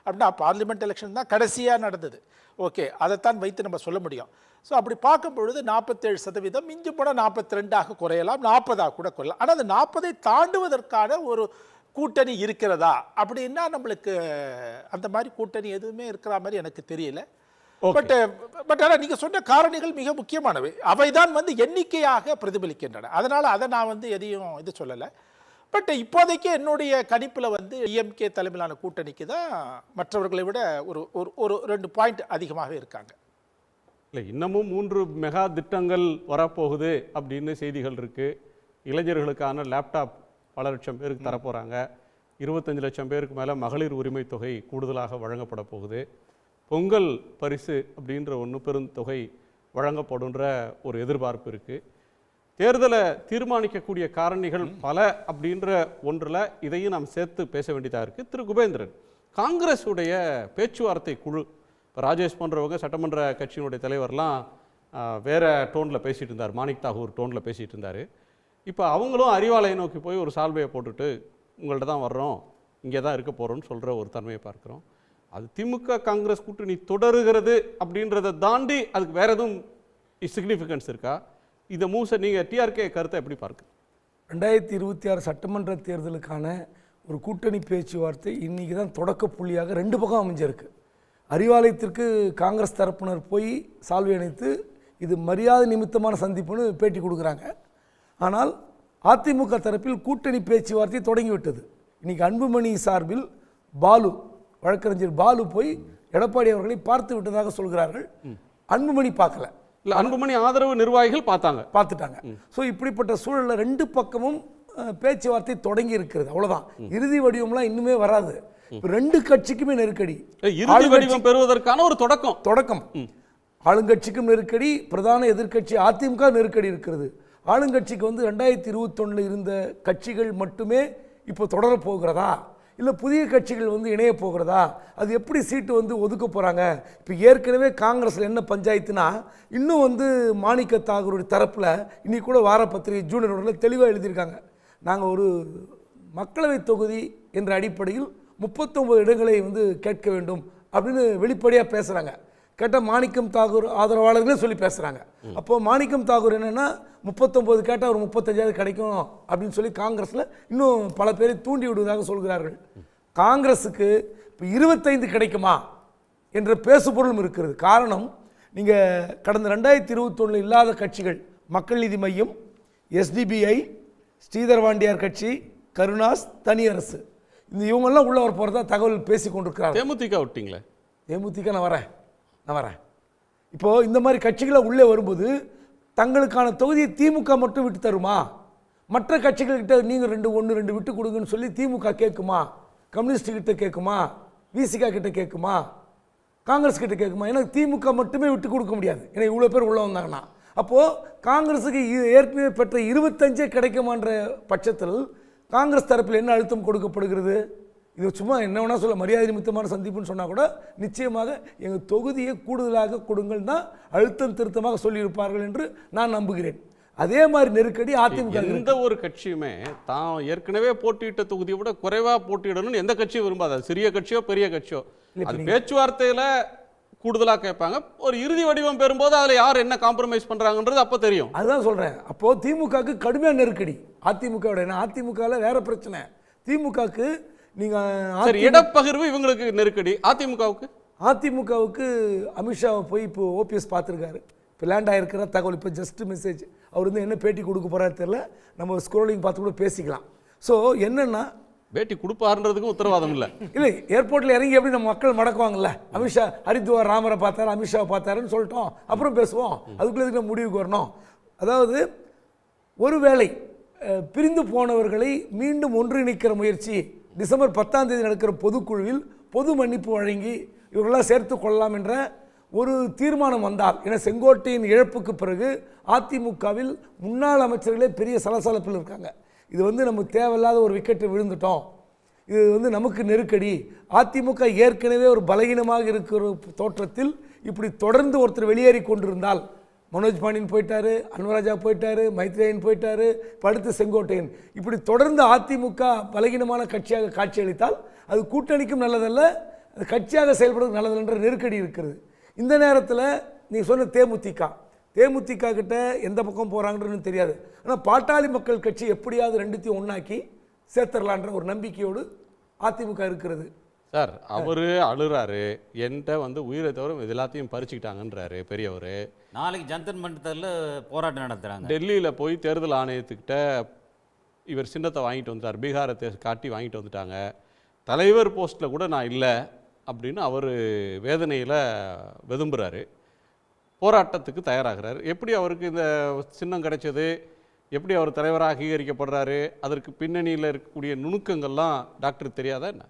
[SPEAKER 3] அப்படின்னா பார்லிமெண்ட் எலெக்ஷன் தான் கடைசியாக நடந்தது. ஓகே, அதைத்தான் வைத்து நம்ம சொல்ல முடியும். ஸோ அப்படி பார்க்கும் பொழுது 47%, மிஞ்சி போனால் 42 குறையலாம், 40 கூட குறையலாம். ஆனால் அந்த 40 தாண்டுவதற்கான ஒரு கூட்டணி இருக்கிறதா அப்படின்னா நம்மளுக்கு அந்த மாதிரி கூட்டணி எதுவுமே இருக்கிற மாதிரி எனக்கு தெரியல. பட் ஆனால் நீங்கள் சொன்ன காரணிகள் மிக முக்கியமானவை, அவைதான் வந்து எண்ணிக்கையாக பிரதிபலிக்கின்றன. அதனால் அதை நான் வந்து எதையும் இது சொல்லலை. பட் இப்போதைக்கு என்னுடைய கணிப்பில் வந்து டிஎம்கே தலைமையிலான கூட்டணிக்கு தான் மற்றவர்களை விட ஒரு 2 பாயிண்ட் அதிகமாக இருக்காங்க.
[SPEAKER 1] இல்லை, இன்னமும் 3 மெகா திட்டங்கள் வரப்போகுது அப்படின்னு செய்திகள் இருக்குது. இளைஞர்களுக்கான லேப்டாப் பல லட்சம் பேருக்கு தரப்போகிறாங்க. 25 லட்சம் பேருக்கு மேலே மகளிர் உரிமை தொகை கூடுதலாக வழங்கப்பட போகுது. பொங்கல் பரிசு அப்படின்ற ஒன்று பெருந்தொகை வழங்கப்படுன்ற ஒரு எதிர்பார்ப்பு இருக்குது. தேர்தலை தீர்மானிக்கக்கூடிய காரணிகள் பல அப்படின்ற ஒன்றில் இதையும் நாம் சேர்த்து பேச வேண்டியதாக இருக்குது. திரு குபேந்திரன், காங்கிரஸ் உடைய பேச்சுவார்த்தை குழு, இப்போ ராஜேஷ் போன்றவங்க சட்டமன்ற கட்சியினுடைய தலைவர்லாம் வேற டோனில் பேசிகிட்டு இருந்தார், மாணிக் தாகூர் டோனில் பேசிகிட்டு இருந்தார். இப்போ அவங்களும் அறிவாலயை நோக்கி போய் ஒரு சால்வையை போட்டுட்டு உங்கள்கிட்ட தான் வர்றோம், இங்கே தான் இருக்க போகிறோம்னு சொல்கிற ஒரு தன்மையை பார்க்குறோம். அது திமுக காங்கிரஸ் கூட்டணி தொடருகிறது அப்படின்றத தாண்டி அதுக்கு வேற எதுவும் சிக்னிஃபிகன்ஸ் இருக்கா? இதை மூச நீங்கள் டிஆர்கே கருத்தை எப்படி பார்க்க?
[SPEAKER 4] 2026 சட்டமன்ற தேர்தலுக்கான ஒரு கூட்டணி பேச்சுவார்த்தை இன்றைக்கி தான் தொடக்க புள்ளியாக 2 பக்கம் அமைஞ்சிருக்கு. அறிவாலயத்திற்கு காங்கிரஸ் தரப்பினர் போய் சால்வை அணைத்து இது மரியாதை நிமித்தமான சந்திப்புன்னு பேட்டி கொடுக்குறாங்க. ஆனால் அதிமுக தரப்பில் கூட்டணி பேச்சுவார்த்தை தொடங்கிவிட்டது. இன்றைக்கி அன்புமணி சார்பில் பாலு, வழக்கறிஞர் பாலு போய் எடப்பாடி அவர்களை பார்த்து விட்டதாக சொல்கிறார்கள். அன்புமணி பார்க்கல,
[SPEAKER 1] இல்லை அன்புமணி ஆதரவு நிர்வாகிகள் பார்த்துட்டாங்க.
[SPEAKER 4] ஸோ இப்படிப்பட்ட சூழலில் 2 பக்கமும் பேச்சுவார்த்தை தொடங்கி இருக்கிறது. அவ்வளோதான், இறுதி வடிவம்லாம் இன்னுமே வராது. 2 கட்சிக்குமே நெருக்கடி,
[SPEAKER 1] இறுதி வடிவம் பெறுவதற்கான ஒரு தொடக்கம்.
[SPEAKER 4] ஆளுங்கட்சிக்கும் நெருக்கடி, பிரதான எதிர்க்கட்சி அதிமுக நெருக்கடி இருக்கிறது. ஆளுங்கட்சிக்கு வந்து 2021 இருந்த கட்சிகள் மட்டுமே இப்போ தொடரப் போகிறதா, இல்லை புதிய கட்சிகள் வந்து இணைய போகிறதா, அது எப்படி சீட்டு வந்து ஒதுக்க போகிறாங்க? இப்போ ஏற்கனவே காங்கிரஸில் என்ன பஞ்சாயத்துனா, இன்னும் வந்து மாணிக்க தாகூருடைய தரப்பில் இன்னைக்கு கூட வார பத்திரிகை ஜூனியர் ஒன்றில் தெளிவாக எழுதியிருக்காங்க. நாங்கள் ஒரு மக்களவை தொகுதி என்ற அடிப்படையில் 39 இடங்களை வந்து கேட்க வேண்டும் அப்படின்னு வெளிப்படையாக பேசுகிறாங்க. கேட்டால் மாணிக்கம் தாகூர் ஆதரவாளர்களே சொல்லி பேசுகிறாங்க. அப்போது மாணிக்கம் தாகூர் என்னென்னா 39 கேட்டால் ஒரு 35 கிடைக்கும் அப்படின்னு சொல்லி காங்கிரஸில் இன்னும் பல பேரை தூண்டி விடுவதாக சொல்கிறார்கள். காங்கிரஸுக்கு இப்போ 25 கிடைக்குமா என்ற பேசுபொருளும் இருக்கிறது. காரணம், நீங்கள் கடந்த 2021 இல்லாத கட்சிகள் மக்கள் நீதி மையம், SDBI, ஸ்ரீதர் வாண்டியார் கட்சி, கருணாஸ், தனியரசு, இந்த இவங்கெல்லாம் உள்ள வர போகிறதா தகவல் பேசி கொண்டிருக்கிறாங்க.
[SPEAKER 1] தேமுதிக விட்டீங்களே?
[SPEAKER 4] தேமுதிக நான் வரேன். இப்போது இந்த மாதிரி கட்சிகளை உள்ளே வரும்போது தங்களுக்கான தொகுதியை திமுக மட்டும் விட்டு தருமா? மற்ற கட்சிகள்கிட்ட நீங்கள் 2 விட்டு கொடுங்கன்னு சொல்லி திமுக கேட்குமா? கம்யூனிஸ்ட் கிட்ட கேட்குமா? விசிகா கிட்ட கேட்குமா? காங்கிரஸ் கிட்ட கேட்குமா? ஏன்னா திமுக மட்டுமே விட்டு கொடுக்க முடியாது, ஏன்னா இவ்வளோ பேர் உள்ளே வந்தாங்கன்னா. அப்போது காங்கிரஸுக்கு ஏற்கனவே பெற்ற 25 கிடைக்குமான்ற பட்சத்தில் காங்கிரஸ் தரப்பில் என்ன அழுத்தம் கொடுக்கப்படுகிறது? இது சும்மா என்ன வேணால் சொல்ல, மரியாதை நிமித்தமான சந்திப்புன்னு சொன்னால் கூட நிச்சயமாக எங்கள் தொகுதியை கூடுதலாக கொடுங்கள் தான் அழுத்தம் திருத்தமாக சொல்லியிருப்பார்கள் என்று நான் நம்புகிறேன். அதே மாதிரி நெருக்கடி அதிமுக.
[SPEAKER 1] எந்த ஒரு கட்சியுமே தான் ஏற்கனவே போட்டியிட்ட தொகுதியை விட குறைவாக போட்டியிடணும்னு எந்த கட்சியும் விரும்பாது. அது சிறிய கட்சியோ பெரிய கட்சியோ, அது பேச்சுவார்த்தையில் கூடுதலாக கேட்பாங்க. ஒரு இறுதி வடிவம் பெறும்போது அதில் யார் என்ன காம்ப்ரமைஸ் பண்ணுறாங்கன்றது அப்போ தெரியும்.
[SPEAKER 4] அதுதான் சொல்கிறேன். அப்போது திமுகவுக்கு கடுமையான நெருக்கடி அதிமுகவோட. ஏன்னா அதிமுகவில் வேற பிரச்சனை, திமுகவுக்கு நீங்கள்
[SPEAKER 1] இடப்பகிர்வு இவங்களுக்கு நெருக்கடி. அதிமுகவுக்கு
[SPEAKER 4] அமித்ஷாவை போய் இப்போ ஓபிஎஸ் பார்த்துருக்காரு. இப்போ லேண்ட் ஆகிருக்கிற தகவல் இப்போ ஜஸ்ட் மெசேஜ். அவர் வந்து என்ன பேட்டி கொடுக்க போகிறாரு தெரியல, நம்ம ஸ்க்ரோலிங் பார்த்து கூட பேசிக்கலாம். ஸோ என்னென்னா
[SPEAKER 1] பேட்டி கொடுப்பாருன்றதுக்கும் உத்தரவாதம் இல்லை.
[SPEAKER 4] இல்லை, ஏர்போர்ட்டில் இறங்கி எப்படி நம்ம மக்கள் மடக்குவாங்கல்ல, அமித்ஷா ஹரித்வார் ராமரை பார்த்தாரு, அமித்ஷாவை பார்த்தாருன்னு சொல்லிட்டோம், அப்புறம் பேசுவோம், அதுக்குள்ளே நம்ம முடிவுக்கு வரணும். அதாவது ஒருவேளை பிரிந்து போனவர்களை மீண்டும் ஒன்றிணைக்கிற முயற்சி டிசம்பர் 10ஆம் தேதி நடக்கிற பொதுக்குழுவில் பொது மன்னிப்பு வழங்கி இவர்களெல்லாம் சேர்த்து கொள்ளலாம் என்ற ஒரு தீர்மானம் வந்தால், ஏன்னா செங்கோட்டையின் இழப்புக்கு பிறகு அதிமுகவில் முன்னாள் அமைச்சர்களே பெரிய சலசலப்பில் இருக்காங்க. இது வந்து நமக்கு தேவையில்லாத ஒரு விக்கெட்டு விழுந்துட்டோம், இது வந்து நமக்கு நெருக்கடி, அதிமுக ஏற்கனவே ஒரு பலகீனமாக இருக்கிற தோற்றத்தில் இப்படி தொடர்ந்து ஒருத்தர் வெளியேறி கொண்டிருந்தால், மனோஜ் பாண்டியன் போயிட்டாரு, அன்வராஜா போயிட்டாரு, மைத்ரேயன் போயிட்டாரு, அடுத்து செங்கோட்டையன், இப்படி தொடர்ந்து அதிமுக பலகீனமான கட்சியாக காட்சியளித்தால் அது கூட்டணிக்கும் நல்லதல்ல, அது கட்சியாக செயல்படுறது நல்லதல்ன்ற நெருக்கடி இருக்கிறது. இந்த நேரத்தில் நீங்கள் சொன்ன தேமுதிக கிட்ட எந்த பக்கம் போகிறாங்கன்னு தெரியாது. ஆனால் பாட்டாளி மக்கள் கட்சி எப்படியாவது ரெண்டுத்தையும் ஒன்றாக்கி சேர்த்துடலான்ற ஒரு நம்பிக்கையோடு அதிமுக இருக்கிறது.
[SPEAKER 1] சார், அவரு அழுறாரு, என்கிட்ட வந்து உயிரை தவிர இது எல்லாத்தையும் பறிச்சுக்கிட்டாங்கன்றாரு பெரியவர்.
[SPEAKER 2] நாளைக்கு ஜந்தன் மண்டலத்தில் போராட்டம் நடத்துகிறாங்க.
[SPEAKER 1] டெல்லியில் போய் தேர்தல் ஆணையத்துக்கிட்ட இவர் சின்னத்தை வாங்கிட்டு வந்துட்டார், பீகாரை காட்டி வாங்கிட்டு வந்துட்டாங்க, தலைவர் போஸ்ட்டில் கூட நான் இல்லை அப்படின்னு அவர் வேதனையில் வெதும்புறாரு, போராட்டத்துக்கு தயாராகிறார். எப்படி அவருக்கு இந்த சின்னம் கிடைச்சது, எப்படி அவர் தலைவராக அங்கீகரிக்கப்படுறாரு, அதற்கு பின்னணியில் இருக்கக்கூடிய நுணுக்கங்கள்லாம் டாக்டருக்கு தெரியாதா என்ன?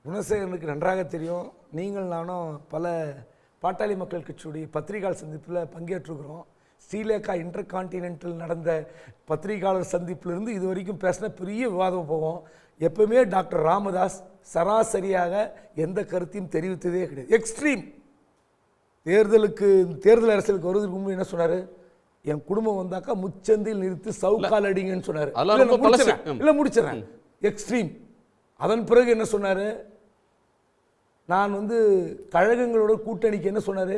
[SPEAKER 4] குணசேகரனுக்கு நன்றாக தெரியும். நீங்கள் நானும் பல பாட்டாளி மக்கள் கட்சியுடைய பத்திரிகையாளர் சந்திப்பில் பங்கேற்றுக்கிறோம். ஸ்ரீலேகா இன்டர் கான்டினென்டல் நடந்த பத்திரிகையாளர் சந்திப்பிலிருந்து இது வரைக்கும் பேசின பெரிய விவாதம் போவோம். எப்பவுமே டாக்டர் ராமதாஸ் சராசரியாக எந்த கருத்தையும் தெரிவித்ததே கிடையாது. எக்ஸ்ட்ரீம் தேர்தல் அரசியலுக்கு வருவதற்கு முன்பு என்ன சொன்னார், என் குடும்பம் வந்தாக்கா முச்சந்தில் நிறுத்தி சவுக்கால் அடிங்கன்னு சொன்னார். இல்லை முடிச்சிடறேன், எக்ஸ்ட்ரீம். அதன் பிறகு என்ன சொன்னார், நான் வந்து கழகங்களோட கூட்டணிக்கு என்ன சொன்னார்,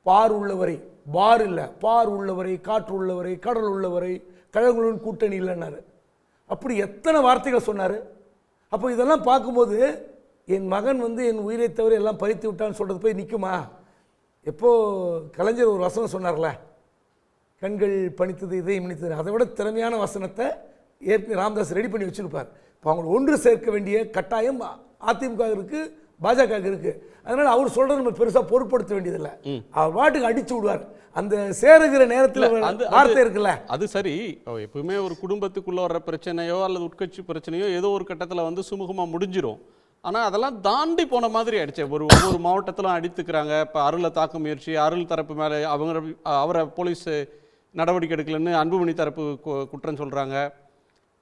[SPEAKER 4] பார் உள்ளவரை, பார் இல்லை பார் உள்ளவரை, காற்று உள்ளவரை, கடல் உள்ளவரை கழகங்களுடன் கூட்டணி இல்லைன்னாரு. அப்படி எத்தனை வார்த்தைகள் சொன்னார். அப்போ இதெல்லாம் பார்க்கும்போது என் மகன் வந்து என் உயிரை தவிர எல்லாம் பறித்து விட்டான்னு சொல்கிறது போய் நிற்குமா? எப்போ கலைஞர் ஒரு வசனம் சொன்னார்ல, கண்கள் பணித்தது இதயம் இனித்தது, அதை விட திறமையான வசனத்தை ஏற்கனவே ராமதாஸ் ரெடி பண்ணி வச்சுருப்பார். இப்போ அவங்களை ஒன்று சேர்க்க வேண்டிய கட்டாயம் அதிமுக இருக்குது, பாஜக இருக்குது. அதனால் அவர் சொல்கிறத நம்ம பெருசாக பொருட்படுத்த வேண்டியதில்லை, அவர் வாட்டுக்கு அடிச்சு விடுவார். அந்த சேருகிற நேரத்தில் வார்த்தை இருக்குல்ல, அது
[SPEAKER 1] சரி. எப்பவுமே ஒரு குடும்பத்துக்குள்ள வர்ற பிரச்சனையோ அல்லது உட்கட்சி பிரச்சனையோ ஏதோ ஒரு கட்டத்தில் வந்து சுமூகமாக முடிஞ்சிடும். ஆனால் அதெல்லாம் தாண்டி போன மாதிரி ஆயிடுச்சு. ஒவ்வொரு மாவட்டத்திலும் அடித்துக்கிறாங்க. இப்போ அருளை தாக்க முயற்சி, அருள் தரப்பு மேலே அவரை போலீஸ் நடவடிக்கை எடுக்கலன்னு அன்புமணி தரப்பு குற்றம் சொல்கிறாங்க.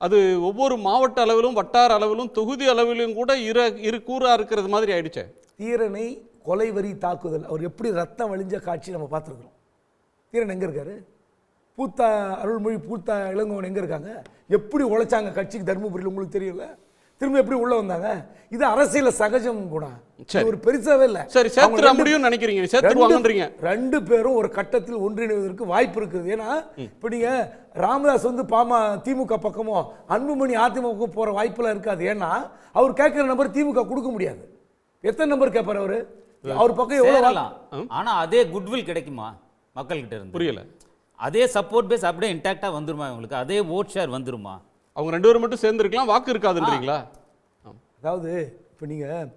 [SPEAKER 1] அது ஒவ்வொரு மாவட்ட அளவிலும் வட்டார அளவிலும் தொகுதி அளவிலும் கூட இரு கூறா இருக்கிறது மாதிரி ஆயிடுச்சு.
[SPEAKER 4] தீரனை கொலை வரி தாக்குதல், அவர் எப்படி ரத்தம் வழிஞ்ச காட்சி நம்ம பார்த்துருக்குறோம். தீரன் எங்கே இருக்காரு? பூத்தா அருள்மொழி, பூத்தா இளங்கோவன் எங்கே இருக்காங்க? எப்படி உழைச்சாங்க கட்சிக்கு தர்மபுரியில், உங்களுக்கு தெரியல? திரும்ப எப்படி உள்ள வந்தாங்க? இது அரசியல சகஜம் கூட, ஒரு பெருசாவே இல்ல.
[SPEAKER 1] சரி, சேர்த்துற முடியும்னு நினைக்கிறீங்க, சேர்த்துருவாங்கன்றீங்க.
[SPEAKER 4] ரெண்டு பேரும் ஒரு கட்டத்தில் ஒன்றிணைவதற்கு வாய்ப்பு இருக்குது. ஏன்னா இப்போ நீங்க ராமதாஸ் வந்து திமுக பக்கமோ அன்புமணி அதிமுக போற வாய்ப்புலாம் இருக்காது. ஏன்னா அவர் கேட்கிற நம்பர் திமுக கொடுக்க முடியாது. எத்தனை நம்பர் கேட்பார் அவரு? அவர் பக்கம் எவ்வளவு?
[SPEAKER 2] ஆனா அதே குட்வில் கிடைக்குமா மக்கள் கிட்ட இருந்து?
[SPEAKER 1] புரியல.
[SPEAKER 2] அதே சப்போர்ட் பேஸ் அப்படியே இன்டாக்டா வந்துருமா உங்களுக்கு? அதே ஓட் ஷேர் வந்துருமா?
[SPEAKER 1] அவங்க ரெண்டு பேரும் மட்டும் சேர்ந்துருக்கலாம், வாக்கு இருக்காதுன்றீங்களா?
[SPEAKER 4] அதாவது இப்போ நீங்கள்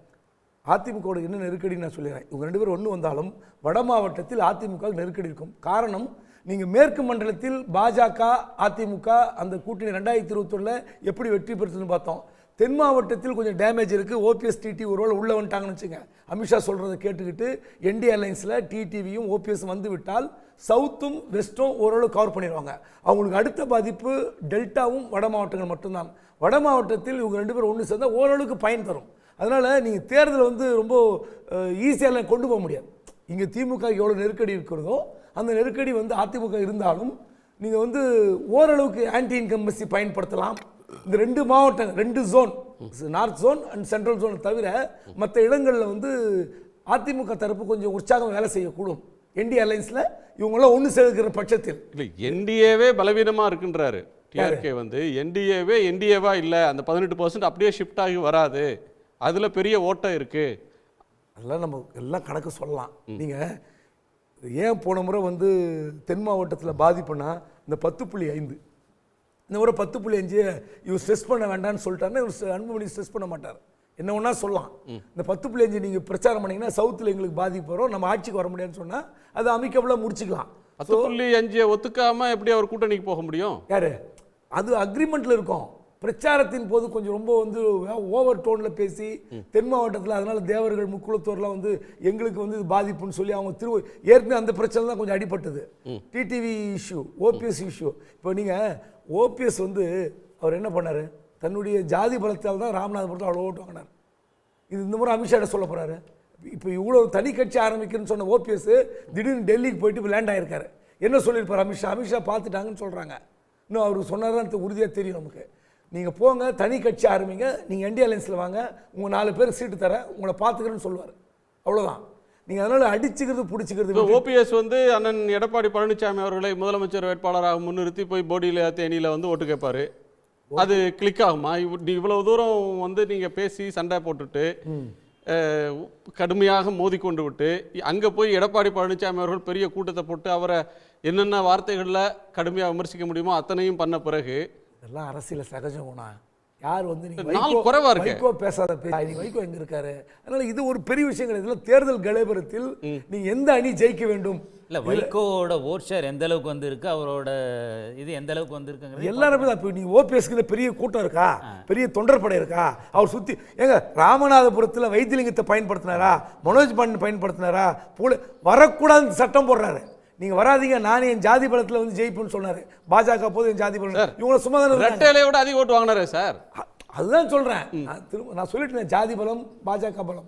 [SPEAKER 4] அதிமுக என்ன நெருக்கடி நான் சொல்லிடுறேன். இவங்க ரெண்டு பேரும் ஒன்று வந்தாலும் வட மாவட்டத்தில் அதிமுக நெருக்கடி இருக்கும். காரணம், நீங்கள் மேற்கு மண்டலத்தில் பாஜக அதிமுக அந்த கூட்டணி 2021 எப்படி வெற்றி பெறுதுன்னு பார்த்தோம். தென் மாவட்டத்தில் கொஞ்சம் டேமேஜ் இருக்குது. ஓபிஎஸ் டிடி ஒருவேளை உள்ளே வந்துட்டாங்கன்னு வச்சுங்க, அமித்ஷா சொல்கிறத கேட்டுக்கிட்டு என்டி அலைன்ஸில் டிடிவியும் ஓபிஎஸ் வந்து விட்டால் சவுத்தும் வெஸ்ட்டும் ஓரளவு கவர் பண்ணிடுவாங்க. அவங்களுக்கு அடுத்த பாதிப்பு டெல்டாவும் வட மாவட்டங்கள் மட்டும்தான். வட மாவட்டத்தில் இவங்க ரெண்டு பேரும் ஒன்று சேர்ந்தால் ஓரளவுக்கு பயன் தரும். அதனால் நீங்கள் தேர்தலை வந்து ரொம்ப ஈஸியாக கொண்டு போக முடியாது. இங்கே திமுக எவ்வளோ நெருக்கடி இருக்கிறதோ அந்த நெருக்கடி வந்து அதிமுக இருந்தாலும் நீங்கள் வந்து ஓரளவுக்கு ஆன்டி இன்கம்பன்சி பயன்படுத்தலாம். இந்த ரெண்டு மாவட்டம், ரெண்டு zone, north zone and central zone தவிர மற்ற இடங்களில் வந்து அதிமுக தரப்பு கொஞ்சம் உற்சாகம் வேலை செய்யக்கூடும். என்டி அலைன்ஸில் இவங்களாம் ஒன்று சேர்க்கிற பட்சத்தில்
[SPEAKER 1] இல்லை, என்டிஏவே பலவீனமாக இருக்குன்றாரு டிஆர்கே. வந்து என்டிஏவா இல்லை, அந்த 18% அப்படியே ஷிஃப்ட் ஆகி வராது, அதில் பெரிய ஓட்டம் இருக்குது.
[SPEAKER 4] அதெல்லாம் நம்ம எல்லாம் கணக்கு சொல்லலாம். நீங்கள் ஏன் போன முறை வந்து தென் மாவட்டத்தில் பாதிப்புனா இந்த 10.5 இந்த முறை 10.5 இவர் ஸ்ட்ரெஸ் பண்ண வேண்டாம்னு சொல்லிட்டாருன்னா இவர் அன்புமணி ஸ்ட்ரெஸ் பண்ண மாட்டார். என்ன ஒன்றா சொல்லலாம், இந்த 10.5 நீங்கள் பிரச்சாரம் பண்ணிங்கன்னா சவுத்தில் எங்களுக்கு பாதிப்பு வரும், நம்ம ஆட்சிக்கு வர முடியாதுன்னு சொன்னால் அதை அமிக்கபிளாக முடிச்சுக்கலாம்.
[SPEAKER 1] 10.5 ஒத்துக்காமல் எப்படி அவர் கூட்டணிக்கு போக முடியும்?
[SPEAKER 4] யார் அது அக்ரிமெண்ட்டில் இருக்கும். பிரச்சாரத்தின் போது கொஞ்சம் ரொம்ப வந்து ஓவர் டோனில் பேசி தென் மாவட்டத்தில் அதனால் தேவர்கள் முக்குளத்தோர்லாம் வந்து எங்களுக்கு வந்து இது பாதிப்புன்னு சொல்லி அவங்க ஏற்கனவே அந்த பிரச்சனை தான் கொஞ்சம் அடிபட்டது. TTV issue, OPS issue. இப்போ நீங்கள் ஓபிஎஸ் வந்து அவர் என்ன பண்ணார், தன்னுடைய ஜாதி பலத்தால் தான் ராமநாதபுரத்தில் அவ்வளோ ஓட்டு வாங்கினார். இது இந்த முறை அமித்ஷா சொல்ல போகிறாரு. இப்போ இவ்வளோ தனி கட்சி ஆரம்பிக்கிறேன்னு சொன்ன ஓபிஎஸ் திடீர்னு டெல்லிக்கு போயிட்டு இப்போ லேண்ட் ஆகிருக்காரு. என்ன சொல்லியிருப்பார் அமித்ஷா பார்த்துட்டாங்கன்னு சொல்கிறாங்க. இன்னும் அவர் சொன்னார்தான் உறுதியாக தெரியும் நமக்கு. நீங்கள் போங்க, தனி கட்சி ஆரம்பிங்க, நீங்கள் என்டி அலையன்ஸில் வாங்க, உங்கள் 4 பேர் சீட்டு தரேன், உங்களை பார்த்துக்கிறேன்னு சொல்லுவார். அவ்வளோதான். நீங்கள் அதனால் அடிச்சுக்கிறது பிடிச்சிக்கிறது.
[SPEAKER 1] ஓபிஎஸ் வந்து அண்ணன் எடப்பாடி பழனிசாமி அவர்களை முதலமைச்சர் வேட்பாளராக முன்னிறுத்தி போய் போடியில் தேனியில் வந்து ஓட்டு கேட்பாரு. அது கிளிக் ஆகுமா? இவ்வளவு தூரம் வந்து நீங்கள் பேசி சண்டை போட்டுட்டு கடுமையாக மோதிக்கொண்டு விட்டு அங்கே போய் எடப்பாடி பழனிசாமி அவர்கள் பெரிய கூட்டத்தை போட்டு அவரை என்னென்ன வார்த்தைகளில் கடுமையாக விமர்சிக்க முடியுமோ அத்தனையும் பண்ண பிறகு
[SPEAKER 4] இதெல்லாம் அரசியல் சகஜம் போனா யார் வந்து வைகோ பேசாத வைகோ எங்க இருக்காரு? அதனால இது ஒரு பெரிய விஷயம் கிடையாது. தேர்தல் கலைபரத்தில் நீங்க எந்த அணி ஜெயிக்க வேண்டும்
[SPEAKER 2] இல்ல வைகோவோட ஓட் ஷேர் எந்த அளவுக்கு வந்து இருக்கு, அவரோட இது எந்த அளவுக்கு வந்து இருக்கு
[SPEAKER 4] எல்லாருமே தான். இப்போ நீங்க ஓபிஎஸ்க்கு பெரிய கூட்டம் இருக்கா, பெரிய தொண்டர் படை இருக்கா, அவர் சுத்தி ஏங்க ராமநாதபுரத்தில் வைத்தியலிங்கத்தை பயன்படுத்தினாரா, மனோஜ் பாண்டியன் பயன்படுத்தினாரா, வரக்கூடாதுன்னு சட்டம் போடுறாரு. நீங்க வராதீங்க, நானே என் ஜாதி பலத்தில் வந்து ஜெயிப்புன்னு சொன்னாரு. பாஜக போது என் ஜாதி பலம் இவங்களை சும்மா தானே
[SPEAKER 1] ரெட்டையில விட அதிக ஓட்டு வாங்கினாரு சார்.
[SPEAKER 4] அதுதான் சொல்றேன். நான் சொல்லிட்டேன், ஜாதி பலம் பாஜக பலம்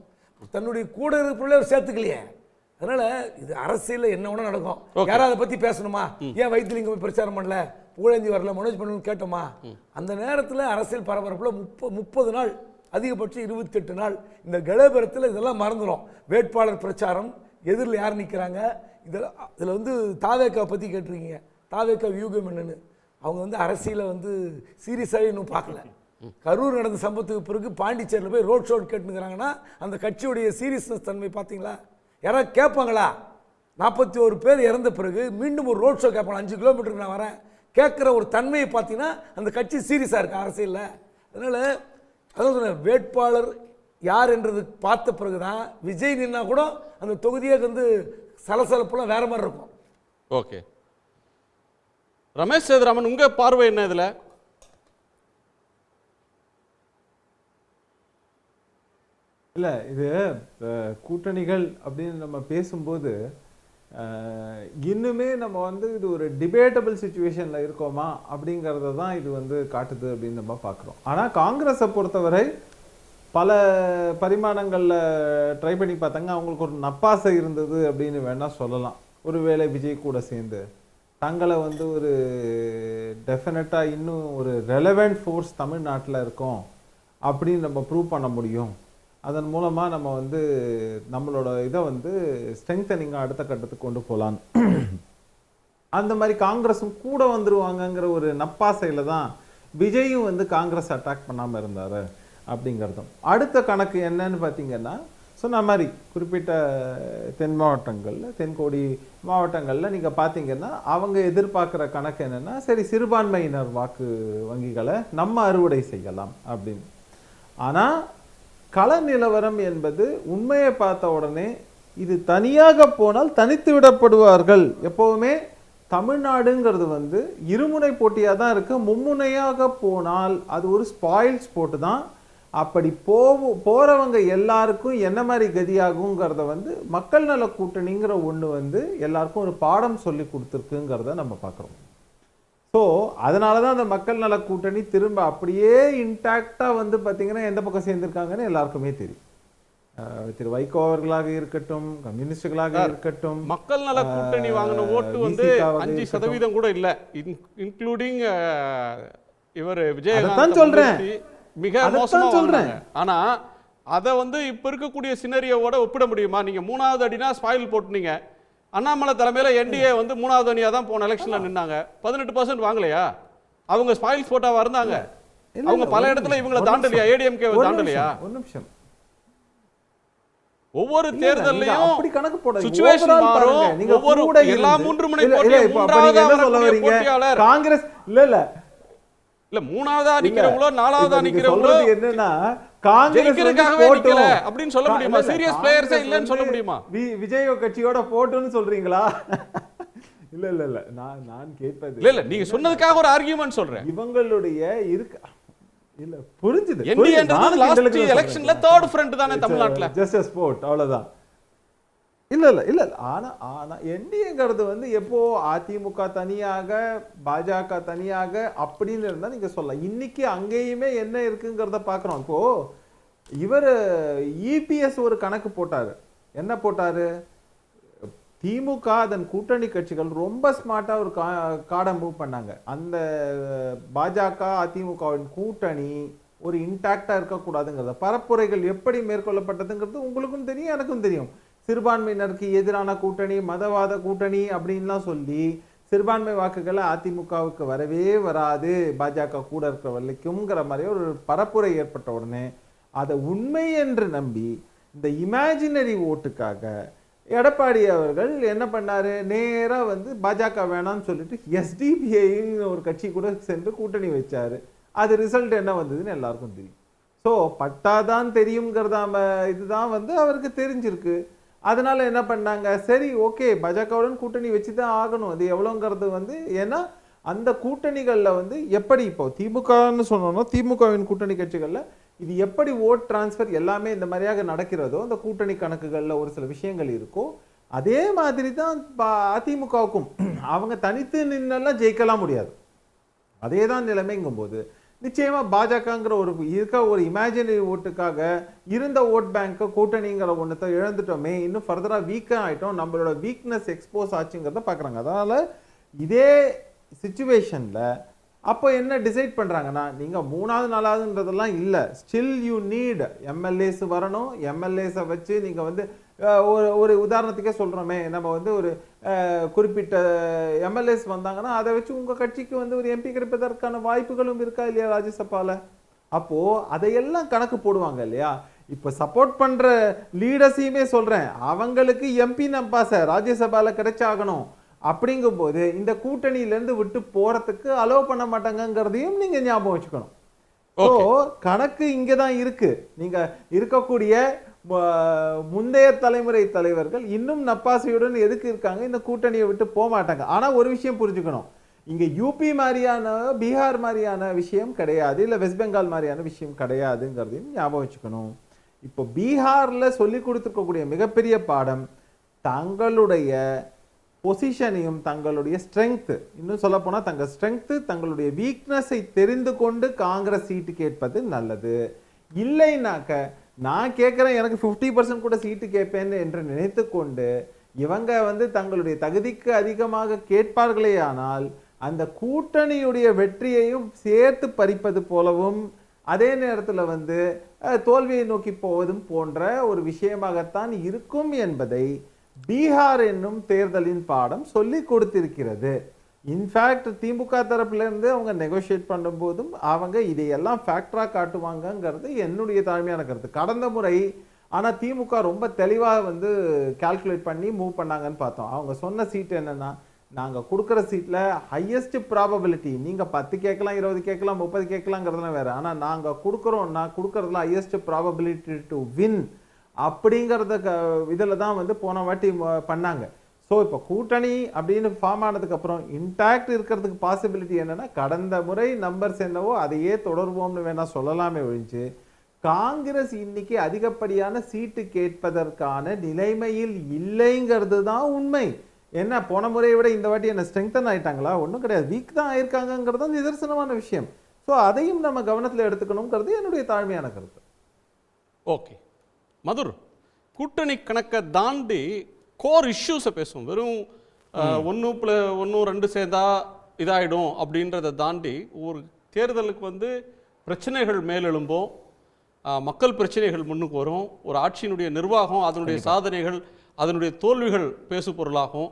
[SPEAKER 4] தன்னுடைய கூட இருக்கிற சேர்த்துக்கலையே. அதனால இது அரசியல் என்ன ஒண்ணு நடக்கும். யாரும் அதை பத்தி பேசணுமா? ஏன் வைத்தியலிங்கம் போய் பிரச்சாரம் பண்ணல, புகழேந்தி வரல, மனோஜ் பண்ணணும் கேட்டோமா? அந்த நேரத்தில் அரசியல் பரபரப்புல 30 நாள், அதிகபட்சம் 28 நாள் இந்த கலபரத்தில் இதெல்லாம் மறந்துடும். வேட்பாளர் பிரச்சாரம், எதிரில் யார் நிற்கிறாங்க, இதில் வந்து தாவேக்கா பற்றி கேட்டிருக்கீங்க. தாவேக்கா வியூகம் என்னன்னு அவங்க வந்து அரசியலை வந்து சீரியஸாகவே இன்னும் பார்க்கல. கரூர் நடந்த சம்பவத்துக்கு பிறகு பாண்டிச்சேரியில் போய் ரோட் ஷோ கேட்டுங்கிறாங்கன்னா அந்த கட்சியுடைய சீரியஸ்னஸ் தன்மை பார்த்தீங்களா? யாராவது கேட்பாங்களா? 41 பேர் இறந்த பிறகு மீண்டும் ஒரு ரோட் ஷோ கேட்பாங்க. 5 கிலோமீட்டருக்கு நான் வரேன் கேட்குற ஒரு தன்மையை பார்த்தீங்கன்னா அந்த கட்சி சீரியஸாக இருக்கு அரசியலில். அதனால் அதான் சொன்னேன், வேட்பாளர் யார் என்றது பார்த்த பிறகு தான் விஜய் நின்னா கூட அந்த தொகுதியை வந்து சலசலப்புலாம் வேற மாதிரி இருக்கும்.
[SPEAKER 1] ஓகே, ரமேஷ் சேதுராமன் உங்க பார்வை என்ன இதுல?
[SPEAKER 5] இல்ல இது கூட்டணிகள் அப்படின்னு நம்ம பேசும்போது இன்னுமே நம்ம வந்து இது ஒரு டிபேட்டபிள் சிச்சுவேஷன்ல இருக்கோமா அப்படிங்கறத தான் இது வந்து காட்டுது அப்படின்னு நம்ம பார்க்குறோம். ஆனா காங்கிரஸை பொறுத்தவரை பல பரிமாணங்களில் ட்ரை பண்ணி பார்த்தாங்க. அவங்களுக்கு ஒரு நப்பாசை இருந்தது அப்படின்னு வேணால் சொல்லலாம். ஒருவேளை விஜய் கூட சேர்ந்து தங்களை வந்து ஒரு டெஃபினட்டாக இன்னும் ஒரு ரெலவெண்ட் ஃபோர்ஸ் தமிழ்நாட்டில் இருக்கோம் அப்படின்னு நம்ம ப்ரூவ் பண்ண முடியும். அதன் மூலமாக நம்ம வந்து நம்மளோட இதை வந்து ஸ்ட்ரெங்தனிங்காக அடுத்த கட்டத்துக்கு கொண்டு போகலான்னு அந்த மாதிரி காங்கிரஸும் கூட வந்துருவாங்கங்கிற ஒரு நப்பாசையில் தான் விஜயும் வந்து காங்கிரஸ் அட்டாக் பண்ணாமல் இருந்தார் அப்படிங்கிறதும். அடுத்த கணக்கு என்னன்னு பார்த்தீங்கன்னா, சொன்ன மாதிரி குறிப்பிட்ட தென் மாவட்டங்களில், தென்கோடி மாவட்டங்களில் நீங்கள் பார்த்தீங்கன்னா அவங்க எதிர்பார்க்குற கணக்கு என்னென்னா, சரி சிறுபான்மையினர் வாக்கு வங்கிகளை நம்ம அறுவடை செய்யலாம் அப்படின்னு. ஆனால் கள நிலவரம் என்பது உண்மையை பார்த்த உடனே இது தனியாக போனால் தனித்து விடப்படுவார்கள். எப்போவுமே தமிழ்நாடுங்கிறது வந்து இருமுனை போட்டியாக தான் இருக்குது. மும்முனையாக போனால் அது ஒரு ஸ்பாயில்ஸ் போட்டு தான். அப்படி போகிறவங்க எல்லாருக்கும் என்ன மாதிரி கதியாகுங்கிறத வந்து மக்கள் நல கூட்டணிங்கிற ஒன்று வந்து எல்லாருக்கும் ஒரு பாடம் சொல்லி கொடுத்துருக்குங்கிறத நம்ம பார்க்குறோம். ஸோ அதனால தான் அந்த மக்கள் நல கூட்டணி திரும்ப அப்படியே இன்டாக்டாக வந்து பார்த்தீங்கன்னா எந்த பக்கம் சேர்ந்துருக்காங்கன்னு எல்லாருக்குமே தெரியும். திரு வைகோ அவர்களாக இருக்கட்டும், கம்யூனிஸ்டுகளாக இருக்கட்டும்,
[SPEAKER 1] மக்கள் நல கூட்டணி வாங்கின ஓட்டு வந்து 5% கூட இல்லை, இன்க்ளூடிங் இவர் விஜயகாந்த்
[SPEAKER 5] சொல்றேன்,
[SPEAKER 1] மிக மோசமா சொல்றேன். ஆனா அதை வந்து இப்ப இருக்கக்கூடிய சினரியோட ஒப்பிட முடியுமா? நீங்க 3வது அடினா ஸ்பாயில் போட்டுனீங்க. அண்ணாமலை தலைமையில என்டிஏ வந்து 3வது அணியா தான் போன எலெக்ஷன்ல நின்னாங்க. 18% வாங்கலையா? அவங்க ஸ்பாயில் போட்டாவா இருந்தாங்க? அவங்க பல இடத்துல இவங்களை தாண்டலையா? ஏடிஎம்கே தாண்டலையா?
[SPEAKER 5] ஒரு நிமிஷம்,
[SPEAKER 1] ஒவ்வொரு தேர்தல்லையும்
[SPEAKER 5] அப்படி கணக்கு போட
[SPEAKER 1] சிச்சுவேஷன் மாறும். ஒவ்வொரு எல்லா 3 முனை போட்டியும் மூன்றாவதா வரக்கூடிய போட்டியாளர்
[SPEAKER 5] காங்கிரஸ் இல்ல
[SPEAKER 1] இல்ல மூணாவதா நிக்கிறவங்களோ நாலாவதா நிக்கிறவங்களோ
[SPEAKER 5] என்னன்னா காங்கிரஸ்
[SPEAKER 1] ஜெயிக்கிறதுக்காகவே நிக்கல அப்படின்னு சொல்ல முடியுமா? சீரியஸ் பிளேயர்ஸே இல்லன்னு சொல்ல முடியுமா?
[SPEAKER 5] விஜய் கட்சியோட போட்டுன்னு சொல்றீங்களா? இல்ல இல்ல இல்ல நான் கேட்பது
[SPEAKER 1] இல்ல நீங்க சொன்னதுக்காக ஒரு ஆர்கியூமென்ட் சொல்றேன்.
[SPEAKER 5] இவங்களுடைய இருக்கு இல்ல புரிஞ்சுது.
[SPEAKER 1] என்டிஏன்றது லாஸ்ட் எலெக்ஷன்ல தேர்ட் ஃப்ரண்ட் தானே தமிழ்நாட்டுல.
[SPEAKER 5] ஜஸ்ட் a sport அவ்வளவுதான். இல்ல இல்ல இல்ல ஆனா என்டிஏங்கிறது வந்து எப்போ அதிமுக தனியாக பாஜக தனியாக அப்படின்னு இருந்தா நீங்க சொல்லலாம். இன்னைக்கு அங்கேயுமே என்ன இருக்குங்கிறத பாக்குறோம். இப்போ இவர் இபிஎஸ் ஒரு கணக்கு போட்டாரு. என்ன போட்டாரு? திமுக அதன் கூட்டணி கட்சிகள் ரொம்ப ஸ்மார்ட்டா ஒரு கார்டை மூவ் பண்ணாங்க. அந்த பாஜக அதிமுகவின் கூட்டணி ஒரு இன்டாக்டா இருக்கக்கூடாதுங்கிறத பரப்புரைகள் எப்படி மேற்கொள்ளப்பட்டதுங்கிறது உங்களுக்கும் தெரியும், எனக்கும் தெரியும். சிறுபான்மையினருக்கு எதிரான கூட்டணி, மதவாத கூட்டணி அப்படின்லாம் சொல்லி சிறுபான்மை வாக்குகளை அதிமுகவுக்கு வரவே வராது பாஜக கூட இருக்கிற வரைக்கும்ங்கிற மாதிரி ஒரு பரப்புரை ஏற்பட்ட உடனே அதை உண்மை என்று நம்பி இந்த இமேஜினரி ஓட்டுக்காக எடப்பாடி அவர்கள் என்ன பண்ணாரு? நேரா வந்து பாஜக வேணாம்னு சொல்லிட்டு எஸ்டிபிஐன்னு ஒரு கட்சி கூட சென்று கூட்டணி வச்சாரு. அது ரிசல்ட் என்ன வந்ததுன்னு எல்லாருக்கும் தெரியும். ஸோ பட்டாதான் தெரியுங்கிறதா இதுதான் வந்து அவருக்கு தெரிஞ்சிருக்கு. அதனால என்ன பண்ணாங்க? சரி ஓகே பாஜகவுடன் கூட்டணி வச்சுதான் ஆகணும். அது எவ்வளோங்கிறது வந்து ஏன்னா அந்த கூட்டணிகளில் வந்து எப்படி இப்போ திமுகன்னு சொன்னோம்னா திமுகவின் கூட்டணி கட்சிகளில் இது எப்படி ஓட் டிரான்ஸ்ஃபர் எல்லாமே இந்த மாதிரியாக நடக்கிறதோ அந்த கூட்டணி கணக்குகளில் ஒரு சில விஷயங்கள் இருக்கும். அதே மாதிரி தான் அதிமுகவுக்கும் அவங்க தனித்து நின்னெல்லாம் ஜெயிக்கலாம் முடியாது. அதே தான் நிலைமைங்கும் போது நிச்சயமா பாஜகங்கிற ஒரு இமேஜினரி ஓட்டுக்காக இருந்த ஓட் பேங்க் கூட்டணிங்கிற ஒன்றத்தை இழந்துட்டோமே, இன்னும் ஃபர்தரா வீக்காக ஆயிட்டோம், நம்மளோட வீக்னஸ் எக்ஸ்போஸ் ஆச்சுங்கிறத பார்க்குறாங்க. அதனால இதே சிச்சுவேஷன்ல அப்போ என்ன டிசைட் பண்றாங்கன்னா, நீங்க மூணாவது நாலாவதுன்றதெல்லாம் இல்ல, ஸ்டில் யூ நீட் எம்எல்ஏஸ் வரணும். எம்எல்ஏஸை வச்சு நீங்க வந்து ஒரு உதாரணத்துக்கே சொல்றோமே, நம்ம வந்து ஒரு குறிப்பிட்ட எம்எல்ஏஸ் வந்தாங்கன்னா அதை வச்சு உங்க கட்சிக்கு வந்து ஒரு எம்பி கிடைப்பதற்கான வாய்ப்புகளும் இருக்கா இல்லையா ராஜ்யசபால? அப்போ அதையெல்லாம் கணக்கு போடுவாங்க இல்லையா? இப்ப சப்போர்ட் பண்ற லீடர்ஸையுமே சொல்றேன், அவங்களுக்கு எம்பி நம்பாச ராஜ்யசபால கிடைச்சாகணும். அப்படிங்கும் போது இந்த கூட்டணியிலிருந்து விட்டு போறதுக்கு அலோவ் பண்ண மாட்டாங்கிறதையும் நீங்க ஞாபகம் வச்சுக்கணும். கணக்கு இங்கதான் இருக்கு. நீங்க இருக்கக்கூடிய முந்தைய தலைமுறை தலைவர்கள் இன்னும் நப்பாசையுடன் எதுக்கு இருக்காங்க? இந்த கூட்டணியை விட்டு போக மாட்டாங்க. ஆனா ஒரு விஷயம் புரிஞ்சுக்கணும், இங்க யூபி மாதிரியான பீகார் மாதிரியான விஷயம் கிடையாது, இல்ல வெஸ்ட் பெங்கால் மாதிரியான விஷயம் கிடையாதுங்கிறதையும் ஞாபகம் வச்சுக்கணும். இப்போ பீகார்ல சொல்லி கொடுத்துருக்கக்கூடிய மிகப்பெரிய பாடம் தங்களுடைய பொசிஷனையும் தங்களுடைய ஸ்ட்ரென்த், இன்னும் சொல்ல போனா தங்க ஸ்ட்ரென்த் தங்களுடைய வீக்னஸை தெரிந்து கொண்டு காங்கிரஸ் சீட்டு கேட்பது நல்லது. இல்லைனாக்க நான் கேட்கிறேன் எனக்கு 50% கூட சீட்டு கேட்பேன் என்று நினைத்து கொண்டு இவங்க வந்து தங்களுடைய தகுதிக்கு அதிகமாக கேட்பார்களே ஆனால் அந்த கூட்டணியுடைய வெற்றியையும் சேர்த்து பறிப்பது போலவும் அதே நேரத்தில் வந்து தோல்வியை நோக்கி போவதும் போன்ற ஒரு விஷயமாகத்தான் இருக்கும் என்பதை பீகார் என்னும் தேர்தலின் பாடம் சொல்லி கொடுத்திருக்கிறது. இன்ஃபேக்ட் திமுக தரப்புல இருந்து அவங்க நெகோஷியேட் பண்ணும் போதும் அவங்க இதையெல்லாம் ஃபேக்டரா காட்டுவாங்கங்கிறது என்னுடைய தாழ்மையான கருத்து. கடந்த முறை ஆனா திமுக ரொம்ப தெளிவா வந்து கால்குலேட் பண்ணி மூவ் பண்ணாங்கன்னு பார்த்தோம். அவங்க சொன்ன சீட் என்னன்னா, நாங்க கொடுக்குற சீட்ல ஹையஸ்ட் ப்ராபபிலிட்டி, நீங்க 10 கேட்கலாம், 20 கேட்கலாம், 30 கேட்கலாங்கிறதுலாம் வேற, ஆனா நாங்க கொடுக்குறோம்னா கொடுக்கறதுல ஹையஸ்ட் ப்ராபபிலிட்டி டு வின் அப்படிங்கிறத இதில் தான் வந்து போன வாட்டி பண்ணாங்க. ஸோ இப்போ கூட்டணி அப்படின்னு ஃபார்ம் ஆனதுக்கு அப்புறம் இன்டாக்ட் இருக்கிறதுக்கு பாசிபிலிட்டி என்னன்னா, கடந்த முறை நம்பர்ஸ் என்னவோ அதையே தொடர்வோம்னு வேணா சொல்லலாமே ஒழிஞ்சு காங்கிரஸ் இன்னைக்கு அதிகப்படியான சீட்டு கேட்பதற்கான நிலைமையில் இல்லைங்கிறது தான் உண்மை. என்ன போன முறையை விட இந்த வாட்டி என்ன ஸ்ட்ரெங்தன் ஆயிட்டாங்களா? ஒன்றும் கிடையாது, வீக் தான் ஆயிருக்காங்கிறது தான் நிதர்சனமான விஷயம். ஸோ அதையும் நம்ம கவனத்தில் எடுத்துக்கணுங்கிறது என்னுடைய தாழ்மையான கருத்து.
[SPEAKER 1] ஓகே மதுர், கூட்டணி கணக்கை தாண்டி கோர் இஷ்யூஸை பேசுவோம். வெறும் 1+1 சேர்ந்தா இதாயிடும் அப்படின்றத தாண்டி ஒரு தேர்தலுக்கு வந்து பிரச்சனைகள் மேலெழும்போம், மக்கள் பிரச்சனைகள் முன்னுக்கு வரும், ஒரு ஆட்சியினுடைய நிர்வாகம் அதனுடைய சாதனைகள் அதனுடைய தோல்விகள் பேசு பொருளாகும்,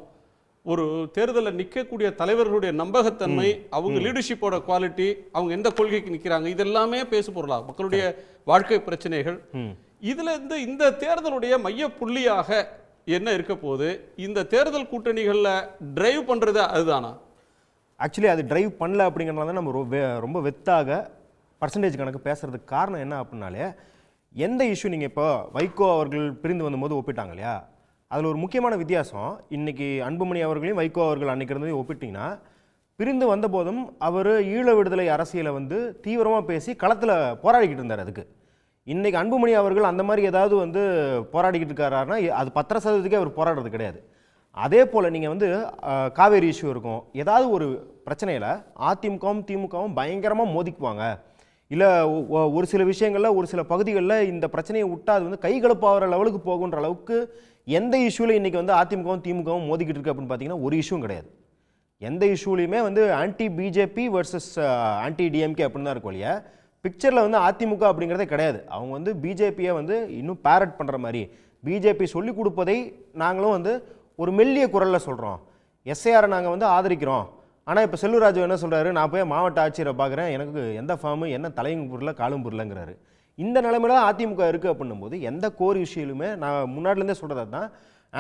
[SPEAKER 1] ஒரு தேர்தலில் நிற்கக்கூடிய தலைவர்களுடைய நம்பகத்தன்மை, அவங்க லீடர்ஷிப்போட குவாலிட்டி, அவங்க எந்த கொள்கைக்கு நிற்கிறாங்க, இதெல்லாமே பேசு பொருளாகும். மக்களுடைய வாழ்க்கை பிரச்சனைகள். இதுல இருந்து இந்த தேர்தலுடைய மைய புள்ளியாக என்ன இருக்க போது? இந்த தேர்தல் கூட்டணிகள்ல டிரைவ் பண்றது அதுதானா?
[SPEAKER 6] ஆக்சுவலி அது டிரைவ் பண்ணல அப்படிங்கிறனால தான் நம்ம ரொம்ப வெத்தாக பர்சன்டேஜ் கணக்கு பேசுறதுக்கு காரணம் என்ன அப்படின்னாலே, எந்த இஷ்யூ நீங்கள் இப்போ வைகோ அவர்கள் பிரிந்து வந்தபோது ஒப்பிட்டாங்க இல்லையா, அதில் ஒரு முக்கியமான வித்தியாசம். இன்னைக்கு அன்புமணி அவர்களையும் வைகோ அவர்கள் அன்னைக்கு இருந்ததையும் ஒப்பிட்டிங்கன்னா, பிரிந்து வந்த போதும் அவர் ஈழ விடுதலை அரசியலை வந்து தீவிரமாக பேசி களத்தில் போராடிக்கிட்டு இருந்தார். அதுக்கு இன்னைக்கு அன்புமணி அவர்கள் அந்த மாதிரி ஏதாவது வந்து போராடிக்கிட்டு இருக்காருன்னா அது 10% அவர் போராடுறது கிடையாது. அதே போல் நீங்கள் வந்து காவேரி இஷ்யூ இருக்கும், ஏதாவது ஒரு பிரச்சனையில் அதிமுகவும் திமுகவும் பயங்கரமாக மோதிக்குவாங்க, இல்லை ஒரு சில விஷயங்களில் ஒரு சில பகுதிகளில் இந்த பிரச்சனையை விட்டால் அது வந்து கைகலப்பாகிற லெவலுக்கு போகுன்ற அளவுக்கு எந்த இஷ்யூவில் இன்றைக்கி வந்து அதிமுகவும் திமுகவும் மோதிக்கிட்டு இருக்கு அப்படின்னு பார்த்தீங்கன்னா ஒரு இஷ்யூவும் கிடையாது. எந்த இஷ்யூலையுமே வந்து anti BJP versus anti DMK அப்படின்னு தான் இருக்கும் இல்லையா, பிக்சரில் வந்து அதிமுக அப்படிங்கிறதே கிடையாது. அவங்க வந்து பிஜேபியை வந்து இன்னும் பேரட் பண்ணுற மாதிரி, பிஜேபி சொல்லி கொடுப்பதை நாங்களும் வந்து ஒரு மெல்லிய குரலில் சொல்கிறோம், எஸ்ஐஆரை நாங்கள் வந்து ஆதரிக்கிறோம். ஆனால் இப்போ செல்லூர்ராஜு என்ன சொல்கிறாரு, நான் போய் மாவட்ட ஆட்சியரை பார்க்குறேன், எனக்கு எந்த ஃபார்மு என்ன தலையும் புரியல காலும் புரியலங்கிறாரு. இந்த நிலைமையில தான் அதிமுக இருக்குது அப்படின்னும் போது எந்த கோர் இஷ்யூலுமே நான் முன்னாடிலேருந்தே சொல்கிறது தான்,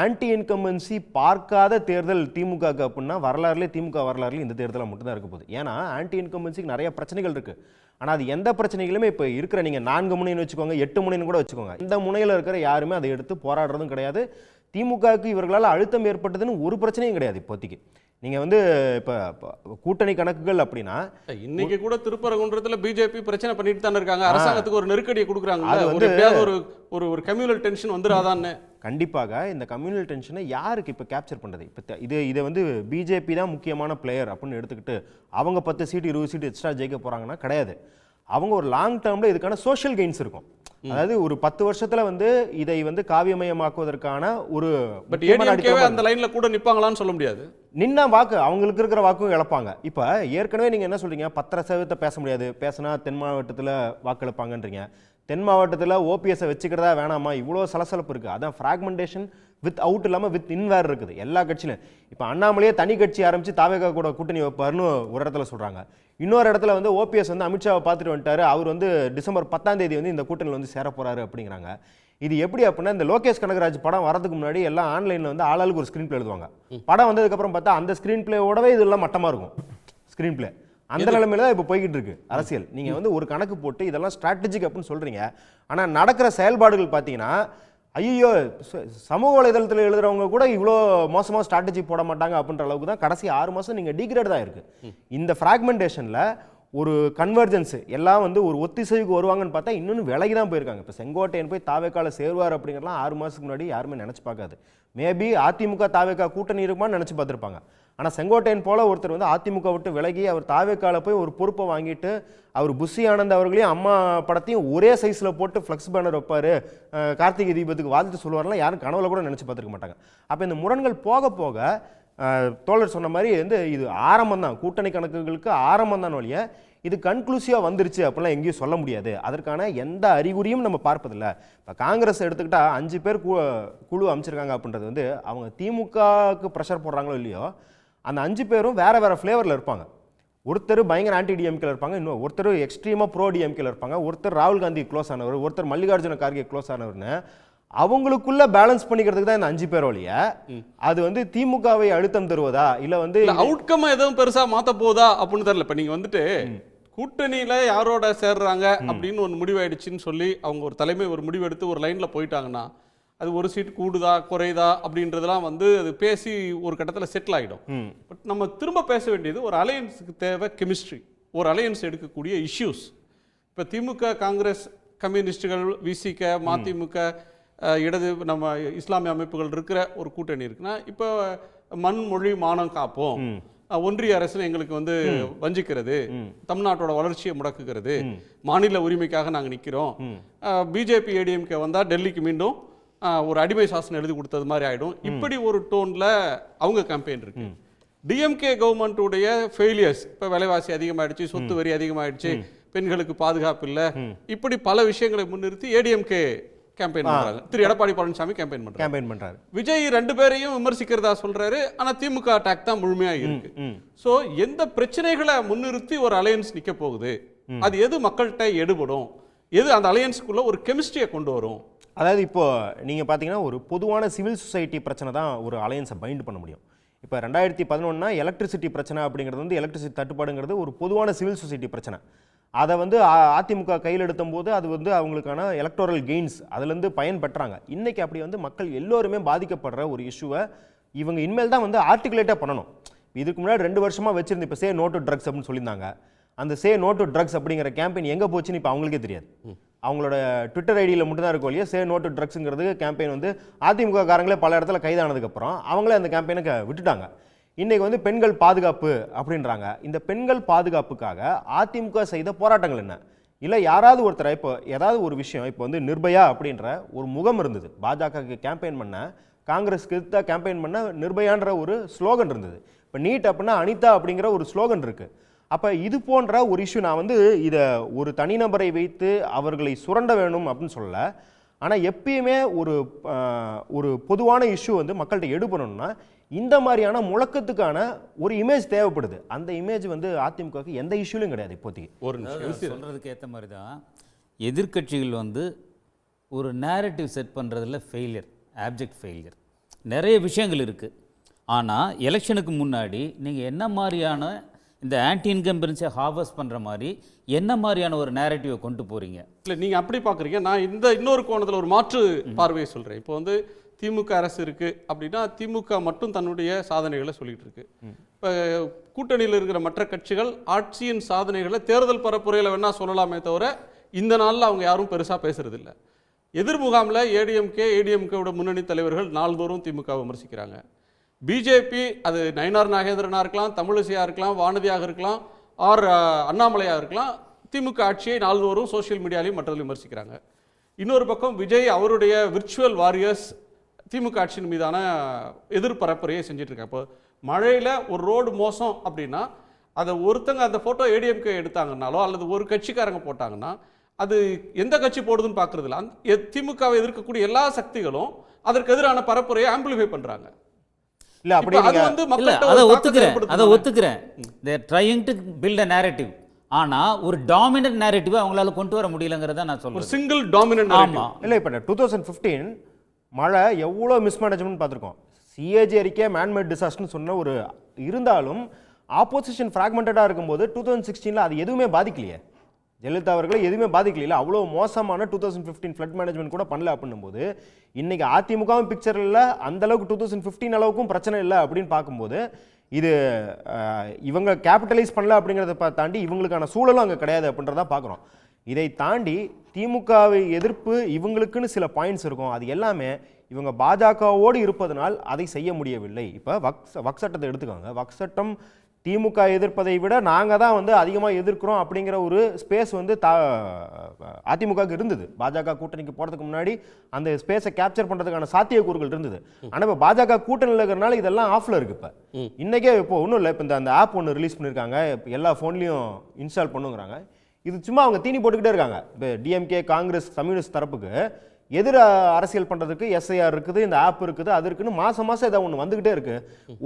[SPEAKER 6] ஆன்டி இன்கம்பன்சி பார்க்காத தேர்தல் திமுகக்கு அப்படின்னா வரலாறுலேயே திமுக வரலாறுலேயும் இந்த தேர்தலில் மட்டும்தான் இருக்க போகுது. ஏன்னா ஆன்டி இன்கம்பன்சிக்கு நிறைய பிரச்சனைகள் இருக்குது. ஆனால் அது எந்த பிரச்சனைகளுமே இப்போ இருக்கிற நீங்கள் 4 முனைன்னு வச்சுக்கோங்க, 8 முனைன்னு கூட வச்சுக்கோங்க, இந்த முனையில் இருக்கிற யாருமே அதை எடுத்து போராடுறதும் கிடையாது. திமுகவுக்கு இவர்களால் அழுத்தம் ஏற்பட்டதுன்னு ஒரு பிரச்சனையும் கிடையாது இப்போதைக்கு. நீங்கள் வந்து இப்போ கூட்டணி கணக்குகள் அப்படின்னா
[SPEAKER 1] இன்னைக்கு கூட திருப்பரங்குன்றத்தில் பிஜேபி பிரச்சனை பண்ணிட்டு தானே இருக்காங்க, அரசாங்கத்துக்கு ஒரு நெருக்கடியை கொடுக்குறாங்க.
[SPEAKER 6] அது வந்து
[SPEAKER 1] ஒரு கம்யூனல் டென்ஷன் வந்துடாதான்னு.
[SPEAKER 6] கண்டிப்பாக இந்த கம்யூனல் டென்ஷனை யாருக்கு இப்போ கேப்சர் பண்ணுறது? இப்போ இதை வந்து பிஜேபி தான் முக்கியமான பிளேயர் அப்படின்னு எடுத்துக்கிட்டு அவங்க 10 சீட்டு 20 சீட்டு எக்ஸ்ட்ரா ஜெயிக்க போகிறாங்கன்னா கிடையாது. அவங்க ஒரு லாங் டேர்மில் இதுக்கான சோஷியல் கெயின்ஸ் இருக்கும். அதாவது ஒரு 10 வருஷத்துல வந்து இதை வந்து காவியமயமாக்குவதற்கான ஒரு
[SPEAKER 1] பட் ஏடிஎம்கேவே அந்த லைன்ல கூட நிப்பாங்களான்னு சொல்ல முடியாது.
[SPEAKER 6] நின்னா வாக்கு அவங்களுக்கு இருக்கிற வாக்கும் இழப்பாங்க. இப்போ ஏற்கனவே நீங்கள் என்ன சொல்றீங்க, 10% பேச முடியாது, பேசினா தென் மாவட்டத்தில் வாக்கு இழப்பாங்கன்றீங்க. தென் மாவட்டத்தில் ஓபிஎஸ்ஸை வச்சுக்கிறதா வேணாமா, இவ்வளோ சலசலப்பு இருக்குது. அதான் ஃப்ராக்மெண்டேஷன் வித் அவுட் இல்லாமல் வித் இன் வேறு இருக்குது எல்லா கட்சியிலும். இப்போ அண்ணாமலையே தனி கட்சி ஆரம்பித்து தாவேகா கூட கூட்டணி வைப்பாருன்னு ஒரு இடத்துல சொல்கிறாங்க. இன்னொரு இடத்துல வந்து ஓபிஎஸ் வந்து அமித்ஷாவை பார்த்துட்டு வந்துட்டாரு, அவர் வந்து டிசம்பர் 10ஆம் தேதி வந்து இந்த கூட்டணியில் வந்து சேர போகிறாரு அப்படிங்கிறாங்க. இது எப்படி அப்படின்னா, இந்த லோகேஷ் கனகராஜ் படம் வரதுக்கு முன்னாடி எல்லாம் ஆன்லைனில் வந்து ஆளாளுக்கு ஒரு ஸ்க்ரீன் பிளே எழுதுவாங்க. படம் வந்ததுக்கப்புறம் பார்த்தா அந்த ஸ்க்ரீன் பிளேயோடவே இதெல்லாம் மட்டமாக இருக்கும் ஸ்க்ரீன் பிளே. அந்த நிலைமையில தான் இப்போ போய்கிட்டு இருக்கு அரசியல். நீங்கள் வந்து ஒரு கணக்கு போட்டு இதெல்லாம் ஸ்ட்ராட்டஜிக் அப்படின்னு சொல்கிறீங்க, ஆனால் நடக்கிற செயல்பாடுகள் பார்த்தீங்கன்னா ஐயோ சமூக வலைதளத்தில் எழுதுறவங்க கூட இவ்வளோ மோசமாக ஸ்ட்ராட்டஜி போட மாட்டாங்க அப்படின்ற அளவுக்கு தான் கடைசி 6 மாதம் நீங்கள் டிகிரேட் தான் இருக்குது. இந்த ஃப்ராக்மெண்டேஷனில் ஒரு கன்வர்ஜென்ஸ் எல்லாம் வந்து ஒரு ஒத்திசைவுக்கு வருவாங்கன்னு பார்த்தா இன்னொன்று விலகி தான் போயிருக்காங்க. இப்போ செங்கோட்டையன் போய் தாவேக்கால சேருவார் அப்படிங்கிறலாம் 6 மாதத்துக்கு முன்னாடி யாருமே நினச்சி பார்க்காது. மேபி அதிமுக தாவேக்கா கூட்டணி இருக்குமான்னு நினச்சி பார்த்துருப்பாங்க. ஆனால் செங்கோட்டையன் போல ஒருத்தர் வந்து அதிமுக விட்டு விலகி அவர் தாவேக்கால போய் ஒரு பொறுப்பை வாங்கிட்டு அவர் புஷி ஆனந்த் அவர்களையும் அம்மா படத்தையும் ஒரே சைஸில் போட்டு ஃப்ளெக்ஸ் பேனர் வைப்பார், கார்த்திகை தீபத்துக்கு வாழ்த்து சொல்லுவார்லாம் யாரும் கனவுல கூட நினச்சி பார்த்துருக்க மாட்டாங்க. அப்போ இந்த முரண்கள் போக போக தோழர் சொன்ன மாதிரி வந்து இது ஆரம்பம் தான், கூட்டணி கணக்குகளுக்கு ஆரம்பம் தான் வழிய இது கன்க்ளூசிவாக வந்துருச்சு அப்படிலாம் எங்கேயும் சொல்ல முடியாது. அதற்கான எந்த அறிகுறியும் நம்ம பார்ப்பதில்லை. இப்போ காங்கிரஸ் எடுத்துக்கிட்டா 5 பேர் குழு அமைச்சிருக்காங்க அப்படின்றது வந்து அவங்க திமுகவுக்கு ப்ரெஷர் போடுறாங்களோ இல்லையோ, அந்த 5 பேரும் வேற வேற ஃப்ளேவரில் இருப்பாங்க. ஒருத்தர் பயங்கர ஆன்டி டிஎம்கேல இருப்பாங்க, இன்னும் ஒருத்தர் எக்ஸ்ட்ரீமாக ப்ரோ டிஎம்கேல இருப்பாங்க, ஒருத்தர் ராகுல் காந்தி க்ளோஸ் ஆனவர், ஒருத்தர் மல்லிகார்ஜுன கார்கே க்ளோஸ் ஆனவர்னு அவங்களுக்குள்ள பேலன்ஸ் பண்ணிக்கிறதுக்கு தான் இந்த 5 பேர் வழிய அது வந்து திமுகவை அழுத்தம் தருவதா இல்லை வந்து
[SPEAKER 1] அவுட்கம் எதுவும் பெருசா மாத்த போதா அப்படின்னு தெரியல. இப்போ நீங்கள் வந்துட்டு கூட்டணியில யாரோட சேர்றாங்க அப்படின்னு ஒரு முடிவாயிடுச்சுன்னு சொல்லி அவங்க ஒரு தலைமை ஒரு முடிவு எடுத்து ஒரு லைன்ல போயிட்டாங்கன்னா அது ஒரு சீட் கூடுதா குறையுதா அப்படின்றதெல்லாம் வந்து அது பேசி ஒரு கட்டத்தில் செட்டில் ஆகிடும். பட் நம்ம திரும்ப பேச வேண்டியது ஒரு அலையன்ஸுக்கு தேவை கெமிஸ்ட்ரி, ஒரு அலையன்ஸ் எடுக்கக்கூடிய இஷ்யூஸ். இப்போ திமுக காங்கிரஸ் கம்யூனிஸ்டுகள் விசிக மதிமுக இடது நம்ம இஸ்லாமிய அமைப்புகள் இருக்கிற ஒரு கூட்டணி இருக்குன்னா இப்போ மண் மொழி மானம் காப்போம், ஒன்றிய அரசு எங்களுக்கு வந்து வஞ்சிக்கிறது, தமிழ்நாட்டோட வளர்ச்சியை முடக்குகிறது, மாநில உரிமைக்காக நாங்கள் நிற்கிறோம், பிஜேபி ஏடிஎம்கே வந்தால் டெல்லிக்கு மீண்டும் ஒரு அடிமை சாசனம் எழுதி கொடுத்தது மாதிரி ஆயிடும், இப்படி ஒரு டோன்ல அவங்க கேம்பெயின் இருக்கு. டிஎம்கே கவர்மெண்ட்டுடைய ஃபெயிலியர்ஸ், இப்போ விலைவாசி அதிகமாயிடுச்சு, சொத்து வரி அதிகமாயிடுச்சு, பெண்களுக்கு பாதுகாப்பு இல்லை, இப்படி பல விஷயங்களை முன்னிறுத்தி ஏடிஎம்கே கேம்பெயின் பண்றாங்க. திரு எடப்பாடி பழனிசாமி கேம்பெயின் பண்றாரு. விஜய் 2 பேரையும் விமர்சிக்கிறதா சொல்றாரு, ஆனா திமுக அட்டாக் தான் முழுமையா இருக்கு. சோ எந்த பிரச்சனைகளை முன்னிறுத்தி ஒரு அலையன்ஸ் நிக்க போகுது, அது எது மக்கள்கிட்ட எடுபடும், எது அந்த அலையன்ஸ்க்குள்ள ஒரு கெமிஸ்ட்ரியை கொண்டு வரும்?
[SPEAKER 6] அதாவது இப்போ நீங்க பாத்தீங்கன்னா ஒரு பொதுவான சிவில் சொசைட்டி பிரச்சனை தான் ஒரு அலையன்ஸை பைண்ட் பண்ண முடியும். இப்போ 2011 எலக்ட்ரிசிட்டி பிரச்சனை அப்படிங்கிறது வந்து எலக்ட்ரிசிட்டி தட்டுப்பாடுங்கிறது ஒரு பொதுவான சிவில் சொசைட்டி பிரச்சனை. அதை வந்து அதிமுக கையில் எடுத்தும் போது அது வந்து அவங்களுக்கான எலக்டோரல் கெயின்ஸ் அதுலேருந்து பயன் பெற்றாங்க. இன்றைக்கி அப்படி வந்து மக்கள் எல்லோருமே பாதிக்கப்படுற ஒரு இஷ்யூவை இவங்க இனிமேல் தான் வந்து ஆர்டிகுலேட்டாக பண்ணணும். இதுக்கு முன்னாடி 2 வருஷமாக வச்சிருந்து இப்போ சே நோ டு ட்ரக்ஸ் அப்படின்னு சொல்லியிருந்தாங்க. அந்த சே நோ டு ட்ரக்ஸ் அப்படிங்கிற கேம்பெயின் எங்கே போச்சுன்னு இப்போ அவங்களுக்கே தெரியாது. அவங்களோட ட்விட்டர் ஐடியில் மட்டும்தான் இருக்கும் இல்லையா சே நோ டு ட்ரக்ஸுங்கிறது கேம்பெயின் வந்து அதிமுக காரங்களே பல இடத்துல கைதானதுக்கப்புறம் அவங்களே அந்த கேம்பெயினை விட்டுட்டாங்க. இன்றைக்கி வந்து பெண்கள் பாதுகாப்பு அப்படின்றாங்க. இந்த பெண்கள் பாதுகாப்புக்காக அதிமுக செய்த போராட்டங்கள் என்ன? இல்லை யாராவது ஒருத்தர் இப்போ ஏதாவது ஒரு விஷயம் இப்போ வந்து நிர்பயா அப்படின்ற ஒரு முகம் இருந்தது, பாஜகவுக்கு கேம்பெயின் பண்ண காங்கிரஸ்க்கு தான் கேம்பெயின் பண்ண நிர்பயான்ற ஒரு ஸ்லோகன் இருந்தது. இப்போ நீட் அப்படின்னா அனிதா அப்படிங்கிற ஒரு ஸ்லோகன் இருக்குது. அப்போ இது போன்ற ஒரு இஷ்யூ நான் வந்து இதை ஒரு தனிநபரை வைத்து அவர்களை சுரண்ட வேணும் அப்படின்னு சொல்லலை. ஆனால் எப்பயுமே ஒரு பொதுவான இஷ்யூ வந்து மக்கள்கிட்ட எடுப்பணும்னா இந்த மாதிரியான முழக்கத்துக்கான ஒரு இமேஜ் தேவைப்படுது. அந்த இமேஜ் வந்து அதிமுகவுக்கு எந்த இஷ்யூலையும் கிடையாது இப்போதைக்கு.
[SPEAKER 1] ஒரு நிமிஷம்
[SPEAKER 2] சொல்கிறதுக்கு ஏற்ற மாதிரி தான் எதிர்க்கட்சிகள் வந்து ஒரு நேரட்டிவ் செட் பண்ணுறதுல ஃபெயிலியர், ஆப்ஜெக்ட் ஃபெயிலியர். நிறைய விஷயங்கள் இருக்குது. ஆனால் எலெக்ஷனுக்கு முன்னாடி நீங்கள் என்ன மாதிரியான இந்த ஆன்டி இன்கம்பரன்ஸை ஹார்வெஸ்ட் பண்ணுற மாதிரி என்ன மாதிரியான ஒரு நேரட்டிவை கொண்டு போகிறீங்க?
[SPEAKER 1] இல்லை நீங்கள் அப்படி பார்க்குறீங்க. நான் இன்னொரு கோணத்தில் ஒரு மாற்று பார்வையை சொல்கிறேன். இப்போ வந்து திமுக அரசு இருக்குது அப்படின்னா திமுக மட்டும் தன்னுடைய சாதனைகளை சொல்லிகிட்டு இருக்கு. இப்போ கூட்டணியில் இருக்கிற மற்ற கட்சிகள் ஆட்சியின் சாதனைகளை தேர்தல் பரப்புரையில் வேணால் சொல்லலாமே தவிர இந்த நாளில் அவங்க யாரும் பெருசாக பேசுறதில்லை. எதிர்முகாமில் ஏடிஎம்கேவோட முன்னணி தலைவர்கள் நாள்தோறும் திமுக விமர்சிக்கிறாங்க. பிஜேபி அது நயினார் நாகேந்திரனாக இருக்கலாம், தமிழிசையாக இருக்கலாம், வானதியாக இருக்கலாம், ஆர் அண்ணாமலையாக இருக்கலாம், திமுக ஆட்சியை நாள்தோறும் சோசியல் மீடியாலையும் மற்றவர்கள் விமர்சிக்கிறாங்க. இன்னொரு பக்கம் விஜய் அவருடைய விர்ச்சுவல் வாரியர்ஸ் திமுக ஆட்சியின் மீதான எதிர்பரப்புரையை செஞ்சுட்டு இருக்காங்க. இப்போ மழையில் ஒரு ரோடு மோசம் அப்படின்னா அதை ஒருத்தங்க அந்த ஃபோட்டோ ஏடிஎம்கே எடுத்தாங்கன்னாலோ அல்லது ஒரு கட்சிக்காரங்க போட்டாங்கன்னா அது எந்த கட்சி போடுதுன்னு பார்க்குறதில்ல. திமுகவை எதிர்க்கக்கூடிய எல்லா சக்திகளும் அதற்கு எதிரான பரப்புரையை ஆம்பிளிஃபை பண்ணுறாங்க.
[SPEAKER 6] இல்லை அப்படி
[SPEAKER 2] அதை ஒத்துக்கிறேன். They are trying to build a narrative. ஆனால் ஒரு டாமினன்ட் நேரட்டிவை அவங்களால கொண்டு வர முடியலங்கிறத நான் சொல்றேன்.
[SPEAKER 1] Single dominant.
[SPEAKER 2] ஆமாம்.
[SPEAKER 6] இல்லை இப்போ 2015 மழை எவ்வளோ மிஸ்மேனேஜ்மெண்ட் பார்த்துருக்கோம். சிஏஜி அறிக்கை மேன்மேட் டிசாஸ்டர்னு சொன்ன ஒரு இருந்தாலும் ஆப்போசிஷன் ஃப்ராக்மெண்டடாக இருக்கும்போது 2016 அது எதுவுமே பாதிக்கலையே. ஜெயலலிதா அவர்களை எதுவுமே பாதிக்கல. அவ்வளோ மோசமான 2015 ஃப்ளட் மேனேஜ்மெண்ட் கூட பண்ணல அப்படின்னும் போது இன்னைக்கு அதிமுகவும் பிக்சர் இல்லை, அந்த அளவுக்கு 2015 அளவுக்கும் பிரச்சனை இல்லை அப்படின்னு பார்க்கும்போது இது இவங்க கேபிட்டலைஸ் பண்ணல அப்படிங்கிறத தாண்டி இவங்களுக்கான சூழலும் அங்கே கிடையாது அப்படின்றத பார்க்குறோம். இதை தாண்டி திமுகவை எதிர்ப்பு இவங்களுக்குன்னு சில பாயிண்ட்ஸ் இருக்கும். அது எல்லாமே இவங்க பாஜகவோடு இருப்பதனால் அதை செய்ய முடியவில்லை. இப்போ வக் சட்டத்தை எடுத்துக்கோங்க. வக் சட்டம் திமுக எதிர்ப்பதை விட நாங்கள் தான் வந்து அதிகமாக எதிர்க்கிறோம் அப்படிங்கிற ஒரு ஸ்பேஸ் வந்து அதிமுகவுக்கு இருந்தது. பாஜக கூட்டணிக்கு போகிறதுக்கு முன்னாடி அந்த ஸ்பேஸை கேப்சர் பண்ணுறதுக்கான சாத்தியக்கூறுகள் இருந்தது. ஆனால் இப்போ பாஜக கூட்டணியில் இருக்கிறனால இதெல்லாம் ஆஃபில் இருக்குது. இப்போ இன்றைக்கே இப்போ ஒன்றும் இல்லை, இப்போ அந்த ஆப் ஒன்று ரிலீஸ் பண்ணியிருக்காங்க, எல்லா ஃபோன்லேயும் இன்ஸ்டால் பண்ணுங்கிறாங்க. இது சும்மா அவங்க தீனி போட்டுக்கிட்டே இருக்காங்க. இப்போ டிஎம்கே காங்கிரஸ் கம்யூனிஸ்ட் தரப்புக்கு எதிர அரசியல் பண்ணுறதுக்கு எஸ்ஐஆர் இருக்குது, இந்த ஆப் இருக்குது, அது இருக்குன்னு மாதம் மாதம் ஏதாவது ஒன்று வந்துக்கிட்டே இருக்கு.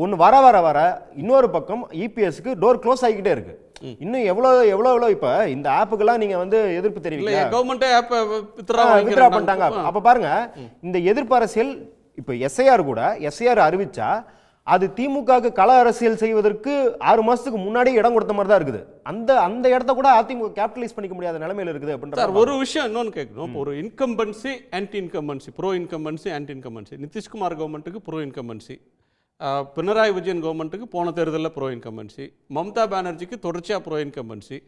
[SPEAKER 6] ஒன்று வர வர வர இன்னொரு பக்கம் இபிஎஸ்க்கு டோர் க்ளோஸ் ஆகிக்கிட்டே இருக்கு. இன்னும் எவ்வளோ இப்போ இந்த ஆப்புக்கெல்லாம் நீங்கள் வந்து எதிர்ப்பு தெரிவிக்கல,
[SPEAKER 1] கவர்மெண்ட்டே ஆப்
[SPEAKER 6] வித்ரா பண்ணிட்டாங்க. அப்போ பாருங்க இந்த எதிர்ப்பு அரசியல். இப்போ எஸ்ஐஆர் அறிவிச்சா அது திமுகவுக்கு கள அரசியல் செய்வதற்கு 6 மாசத்துக்கு முன்னாடி இடம் கொடுத்த மாதிரி தான் இருக்குது. அந்த இடத்த கூட அதிமுக கேபிட்டலைஸ் பண்ணிக்க முடியாத நிலைமையில இருக்குது அப்படின்ற
[SPEAKER 1] ஒரு விஷயம் இன்னொன்னு கேட்கணும். ஒரு incumbency anti incumbency, bro incumbency anti incumbency. Nitish Kumar கவர்மெண்ட்டுக்கு ப்ரோ இன்கம்பன்சி, பினராயி விஜயன் கவர்மெண்ட்டுக்கு போன தேர்தலில் ப்ரோ இன்கம்பன்சி, மம்தா பானர்ஜிக்கு தொடர்ச்சியாக ப்ரோ இன்கம்பன்சி.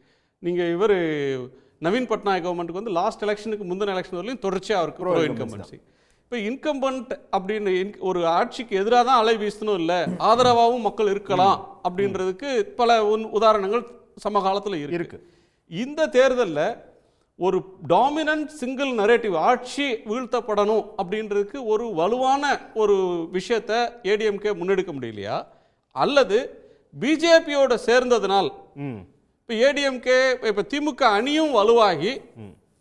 [SPEAKER 1] நீங்கள் இவர் நவீன் பட்நாயக் கவர்மெண்ட்டுக்கு வந்து லாஸ்ட் எலெக்ஷனுக்கு முந்தின எலெக்ஷன் வரலையும் தொடர்ச்சியாக அவருக்கு ப்ரோ இன்கம்பன்சி. இப்போ இன்கம்பன்ட் அப்படின்னு ஒரு ஆட்சிக்கு எதிராக தான் அலை வீசணும், இல்லை ஆதரவாகவும் மக்கள் இருக்கலாம் அப்படின்றதுக்கு பல உதாரணங்கள் சமகாலத்தில் இருக்கு. இந்த தேர்தலில் ஒரு டாமினன்ட் சிங்கிள் நரேட்டிவ், ஆட்சி வீழ்த்தப்படணும் அப்படின்றதுக்கு ஒரு வலுவான ஒரு விஷயத்தை ஏடிஎம்கே முன்னெடுக்க முடியலையா, அல்லது பிஜேபியோட சேர்ந்ததுனால் இப்போ ஏடிஎம்கே இப்போ திமுக அணியும் வலுவாகி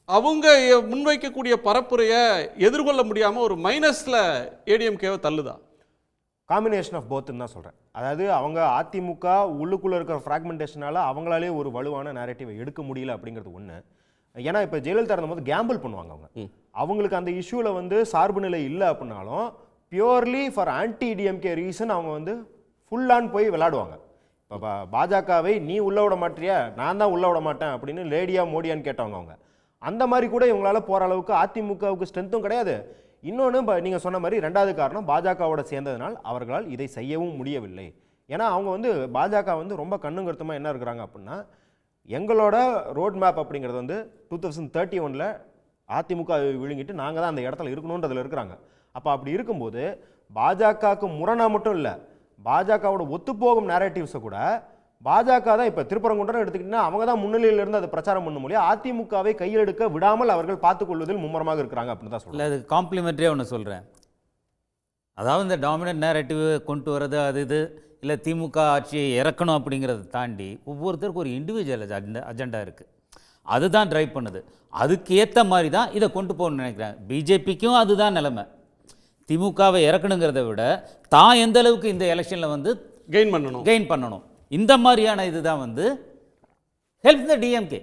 [SPEAKER 1] அவங்க முன்வைக்கக்கூடிய பரப்புரையை எதிர்கொள்ள முடியாமல் ஒரு மைனஸில் ஏடிஎம்கேவை தள்ளுதா?
[SPEAKER 6] காம்பினேஷன் ஆஃப் போத்துன்னு தான் சொல்கிறேன். அதாவது அவங்க அதிமுக உள்ளுக்குள்ளே இருக்கிற ஃப்ராக்மெண்டேஷனால் அவங்களாலே ஒரு வலுவான நேரட்டிவை எடுக்க முடியல அப்படிங்கிறது ஒன்று. ஏன்னா இப்போ ஜெயலலிதா இருந்தபோது கேம்பிள் பண்ணுவாங்க. அவங்களுக்கு அந்த இஷ்யூவில் வந்து சார்பு நிலை இல்லை அப்படின்னாலும் purely for anti DMK reason அவங்க வந்து ஃபுல் ஆன் போய் விளையாடுவாங்க. இப்போ பாஜகவை நீ உள்ள விட மாட்டியா, நான் தான் உள்ள விட மாட்டேன் அப்படின்னு லேடியா மோடியான்னு கேட்டவங்க அவங்க. அந்த மாதிரி கூட இவங்களால போற அளவுக்கு அதிமுகவுக்கு ஸ்ட்ரென்த்தும் கிடையாது. இன்னொன்று நீங்க சொன்ன மாதிரி ரெண்டாவது காரணம், பாஜகவோட சேர்ந்ததுனால் அவர்களால் இதை செய்யவும் முடியவில்லை. ஏன்னா அவங்க வந்து பாஜக வந்து ரொம்ப கண்ணுங்கருத்தமாக என்ன இருக்கிறாங்க அப்படின்னா, எங்களோட ரோட் மேப் அப்படிங்கிறது வந்து 2031 அதிமுக விழுங்கிட்டு நாங்கள் தான் அந்த இடத்துல இருக்கணுன்றதுல இருக்கிறாங்க. அப்போ அப்படி இருக்கும்போது பாஜகவுக்கு முரணா மட்டும் இல்லை, பாஜகவோட ஒத்துப்போகும் நேரேட்டிவ்ஸை கூட பாஜக தான் இப்போ திருப்பரங்குன்றம் எடுத்துக்கிட்டீங்கன்னா அவங்க தான் முன்னிலையிலிருந்து அதை பிரச்சாரம் பண்ண முடியும். அதிமுகவை கையில் எடுக்க விடாமல் அவர்கள் பார்த்துக்கொள்வதில் மும்முரமாக இருக்கிறாங்க அப்படின்னு தான்
[SPEAKER 2] இல்லை,
[SPEAKER 6] சொல்லுங்கள்.
[SPEAKER 2] அது காம்ப்ளிமெண்ட்ரியாக ஒன்று சொல்கிறேன். அதாவது இந்த டாமினன்ட் நேரேட்டிவ் கொண்டு வர்றது அது இது இல்லை திமுக ஆட்சியை இறக்கணும் அப்படிங்கிறத தாண்டி ஒவ்வொருத்தருக்கும் ஒரு இண்டிவிஜுவல் அஜெண்டா இருக்குது. அதுதான் ட்ரைவ் பண்ணுது. அதுக்கு ஏற்ற மாதிரி தான் இதை கொண்டு போகணும்னு நினைக்கிறேன். பிஜேபிக்கும் அதுதான் நிலைமை. திமுகவை இறக்கணுங்கிறத விட தான் எந்த அளவுக்கு இந்த எலெக்ஷனில் வந்து கெயின் பண்ணணும் இந்த மாதிரியான இதுதான் வந்து ஹெல்ப் த டிஎம்கே.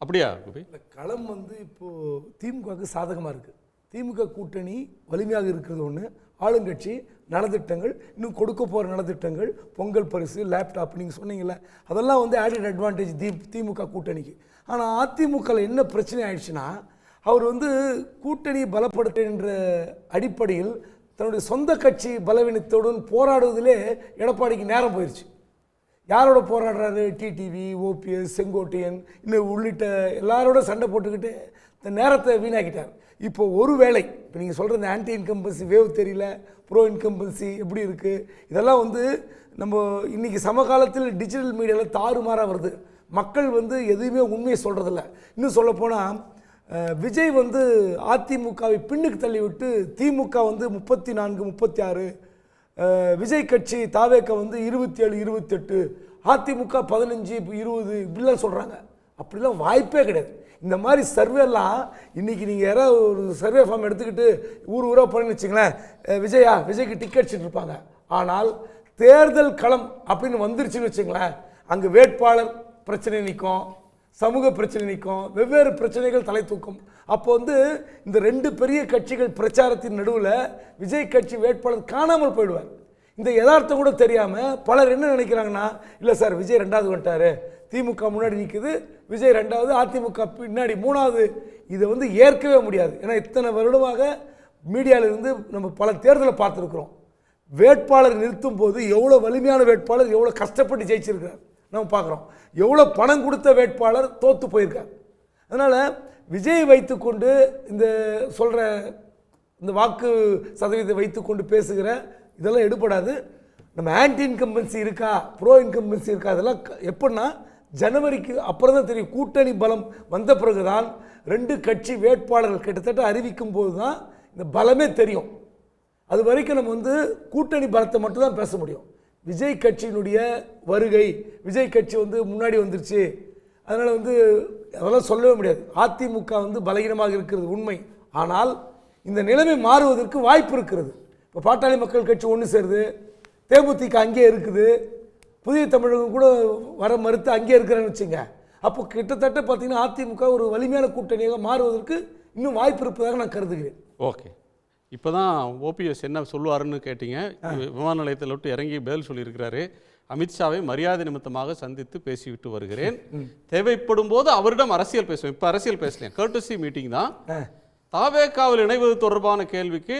[SPEAKER 1] அப்படியா?
[SPEAKER 4] இந்த களம் வந்து இப்போது திமுகவுக்கு சாதகமாக இருக்குது. திமுக கூட்டணி வலிமையாக இருக்கிறது ஒன்று, ஆளுங்கட்சி நலத்திட்டங்கள், இன்னும் கொடுக்க போகிற நலத்திட்டங்கள், பொங்கல் பரிசு, லேப்டாப் நீங்கள் சொன்னீங்கல்ல, அதெல்லாம் வந்து ஆடட் அட்வான்டேஜ் திமுக கூட்டணிக்கு. ஆனால் அதிமுகவில் என்ன பிரச்சனை ஆயிடுச்சுன்னா, அவர் வந்து கூட்டணி பலப்படுத்துகின்ற அடிப்படையில் தன்னுடைய சொந்த கட்சி பலவீனத்துடன் போராடுவதிலே எடப்பாடிக்கு நேரம் போயிடுச்சு. யாரோட போராடுறாரு? டிடிவி, ஓபிஎஸ், செங்கோட்டையன் இன்னும் உள்ளிட்ட எல்லாரோட சண்டை போட்டுக்கிட்டு இந்த நேரத்தை வீணாக்கிட்டார். இப்போ ஒரு வேளை இப்போ நீங்கள் சொல்கிற இந்த ஆன்டி இன்கம்பன்சி வேவ் தெரியல, ப்ரோ இன்கம்பன்சி எப்படி இருக்குது, இதெல்லாம் வந்து நம்ம இன்றைக்கி சமகாலத்தில் டிஜிட்டல் மீடியாவில் தாறுமாறாக வருது. மக்கள் வந்து எதுவுமே உண்மையை சொல்கிறதில்ல. இன்னும் சொல்லப்போனால் விஜய் வந்து அதிமுகவை பின்னுக்கு தள்ளிவிட்டு திமுக வந்து 34, 36, விஜய் கட்சி தாவேக்க வந்து 27, 28, அதிமுக 15, 20 இப்படிலாம் சொல்கிறாங்க. அப்படிலாம் வாய்ப்பே கிடையாது. இந்த மாதிரி சர்வேலாம் இன்றைக்கி நீங்கள் யாராவது ஒரு சர்வே ஃபார்ம் எடுத்துக்கிட்டு ஊராக போனேன்னு வச்சுங்களேன், விஜய்க்கு டிக்கெட் இருப்பாங்க. ஆனால் தேர்தல் களம் அப்படின்னு வந்துருச்சுன்னு வச்சுங்களேன், அங்கே வேட்பாளர் பிரச்சனை நிற்கும், சமூக பிரச்சனை நிற்கும், வெவ்வேறு பிரச்சனைகள் தலை தூக்கும். அப்போ வந்து இந்த ரெண்டு பெரிய கட்சிகள் பிரச்சாரத்தின் நடுவில் விஜய் கட்சி வேட்பாளர் காணாமல் போயிடுவார். இந்த யதார்த்தம் கூட தெரியாமல் பலர் என்ன நினைக்கிறாங்கன்னா, இல்லை சார் விஜய் 2வது வந்துட்டார், திமுக முன்னாடி நிற்குது, விஜய் 2வது, அதிமுக பின்னாடி 3வது. இதை வந்து ஏற்கவே முடியாது. ஏன்னா இத்தனை வருடமாக மீடியாவிலிருந்து நம்ம பல தேர்தலை பார்த்துருக்குறோம். வேட்பாளர் நிறுத்தும் போது எவ்வளோ வலிமையான வேட்பாளர் எவ்வளோ கஷ்டப்பட்டு ஜெயிச்சிருக்கிறார் நம்ம பார்க்குறோம். எவ்வளோ பணம் கொடுத்த வேட்பாளர் தோற்று போயிருக்கார். அதனால் விஜய் வைத்துக்கொண்டு இந்த சொல்கிற இந்த வாக்கு சதவீதத்தை வைத்துக்கொண்டு பேசுகிற இதெல்லாம் எடுபடாது. நம்ம ஆன்டி இன்கம்பன்சி இருக்கா, ப்ரோ இன்கம்பன்சி இருக்கா, அதெல்லாம் எப்படின்னா ஜனவரிக்கு அப்புறம் தான் தெரியும். கூட்டணி பலம் வந்த பிறகுதான் 2 கட்சி வேட்பாளர்கள் கிட்டத்தட்ட அறிவிக்கும் போது தான் இந்த பலமே தெரியும். அது வரைக்கும் நம்ம வந்து கூட்டணி பலத்தை மட்டும் தான் பேச முடியும். விஜய் கட்சியினுடைய வருகை, விஜய் கட்சி வந்து முன்னாடி வந்துருச்சு, அதனால் வந்து அதெல்லாம் சொல்லவே முடியாது. அதிமுக வந்து பலகீனமாக இருக்கிறது உண்மை. ஆனால் இந்த நிலைமை மாறுவதற்கு வாய்ப்பு இருக்கிறது. இப்போ பாட்டாளி மக்கள் கட்சி ஒன்று சேருது, தேமுதிக அங்கே இருக்குது, புதிய தமிழகம் கூட வர மறுத்து அங்கே இருக்கிறேன்னு வச்சுங்க. அப்போ கிட்டத்தட்ட பார்த்தீங்கன்னா அதிமுக ஒரு வலிமையான கூட்டணியாக மாறுவதற்கு இன்னும் வாய்ப்பு இருப்பதாக நான் கருதுகிறேன்.
[SPEAKER 1] ஓகே, இப்போ தான் ஓபிஎஸ் என்ன சொல்லுவாருன்னு கேட்டீங்க. விமான நிலையத்தில் விட்டு இறங்கி பதில் சொல்லியிருக்கிறாரு. அமித்ஷாவை மரியாதை நிமித்தமாக சந்தித்து பேசிவிட்டு வருகிறேன், தேவைப்படும் போது அவரிடம் அரசியல் பேசுவேன். இப்போ அரசியல் பேசலேன், கர்டசி மீட்டிங் தான். தாவேகாவில் இணைவது தொடர்பான கேள்விக்கு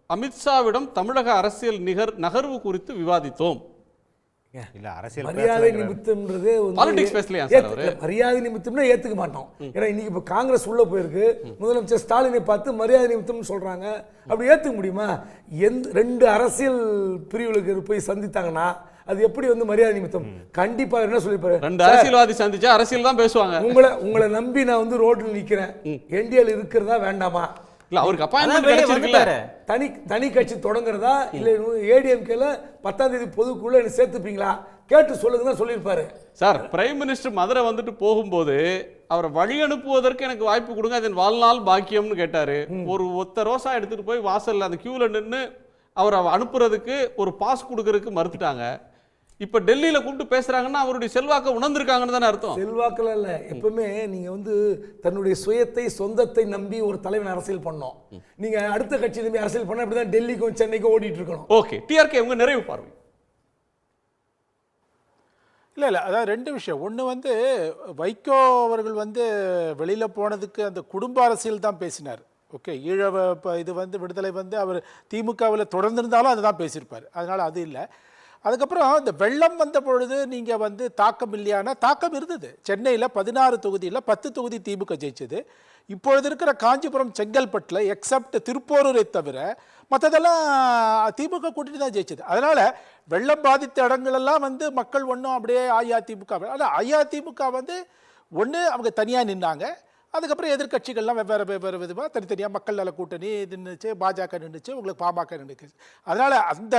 [SPEAKER 1] அமித்ஷாவிடம் தமிழக அரசியல் நகர்வு குறித்து விவாதித்தோம்.
[SPEAKER 6] இல்ல அரசியல்
[SPEAKER 4] மரியாதை நிமித்தம்ன்றது மரியாதை நிமித்தம்னா ஏத்துக்க மாட்டோம். ஏன்னா இன்னைக்கு இப்ப காங்கிரஸ் உள்ள போயிருக்கு, முதலமைச்சர் ஸ்டாலினை பார்த்து மரியாதை நிமித்தம்னு சொல்றாங்க. அப்படி ஏத்துக்க முடியுமா? 2 அரசியல் பிரிவுகளுக்கு போய் சந்தித்தாங்கன்னா அது எப்படி வந்து மரியாதை நிமித்தம்? கண்டிப்பா என்ன சொல்லிப்பாரு,
[SPEAKER 1] 2 அரசியல்வாதி சந்திச்சா அரசியல் தான் பேசுவாங்க.
[SPEAKER 4] உங்களை நம்பி நான் வந்து ரோட்ல நிக்கிறேன், என்டிஎல் இருக்கிறதா வேண்டாமா,
[SPEAKER 1] இல்ல அவருக்கு அப்பாயின்மென்ட் கிடைச்சிருக்குல்ல,
[SPEAKER 4] தனி கட்சி தொடங்குறதா இல்ல ஏடிஎம்கேல 10ஆம் தேதி பொதுக்குள்ள என்ன சேர்த்துப்பீங்களா கேட்டு சொல்லுங்க தான் சொல்லியிருப்பாரு.
[SPEAKER 1] சார், பிரைம் மினிஸ்டர் மதுரை வந்துட்டு போகும்போது அவரை வழி அனுப்புவதற்கு எனக்கு வாய்ப்பு கொடுங்க, அதன் வாழ்நாள் பாக்கியம்னு கேட்டாரு. ஒரு ஒத்த ரோசா எடுத்துட்டு போய் வாசல்ல அந்த கியூல நின்று அவரை அனுப்புறதுக்கு ஒரு பாஸ் கொடுக்கறதுக்கு மறுத்துட்டாங்க. இப்ப டெல்லியில கூப்பிட்டு பேசுறாங்கன்னா அவருடைய செல்வாக்க உணர்ந்திருக்காங்கன்னு தானே அர்த்தம்.
[SPEAKER 4] செல்வாக்கில் இல்ல, எப்பவுமே நீங்க வந்து தன்னுடைய சுயத்தை சொந்தத்தை நம்பி ஒரு தலைவன் அரசியல் பண்ணோம். நீங்க அடுத்த கட்சி நம்பி அரசியல் பண்ண அப்படிதான் டெல்லிக்கும் சென்னைக்கும் ஓடிட்டு இருக்கணும்.
[SPEAKER 1] ஓகே, டிஆர்கே உங்க நிறைவு பார்வை.
[SPEAKER 3] இல்லை இல்லை, அதாவது ரெண்டு விஷயம். ஒன்று வந்து வைகோ அவர்கள் வந்து வெளியில் போனதுக்கு அந்த குடும்ப அரசியல் தான் பேசினார். ஓகே, ஈழவ இது வந்து விடுதலை வந்து அவர் திமுகவில் தொடர்ந்திருந்தாலும் அதுதான் பேசியிருப்பார். அதனால் அது இல்லை. அதுக்கப்புறம் இந்த வெள்ளம் வந்த பொழுது நீங்கள் வந்து தாக்கம் இல்லையானா தாக்கம் இருந்தது. சென்னையில் 16 தொகுதியில் 10 தொகுதி திமுக ஜெயிச்சது. இப்பொழுது இருக்கிற காஞ்சிபுரம் செங்கல்பட்டில் எக்ஸப்ட் திருப்போரூரை தவிர மற்றதெல்லாம் திமுக கூட்டணி தான் ஜெயிச்சது. அதனால் வெள்ளம் பாதித்த இடங்களெல்லாம் வந்து மக்கள் ஒன்றும் அப்படியே அஇஅதிமுக, ஆனால் அஇஅதிமுக வந்து ஒன்று அவங்க தனியாக நின்னாங்க. அதுக்கப்புறம் எதிர்க்கட்சிகள்லாம் வெவ்வேறு விதமாக தனித்தனியாக மக்கள் நல கூட்டணி நின்றுச்சு, பாஜக நின்றுச்சு, உங்களுக்கு பாமக நின்றுச்சு. அதனால் அந்த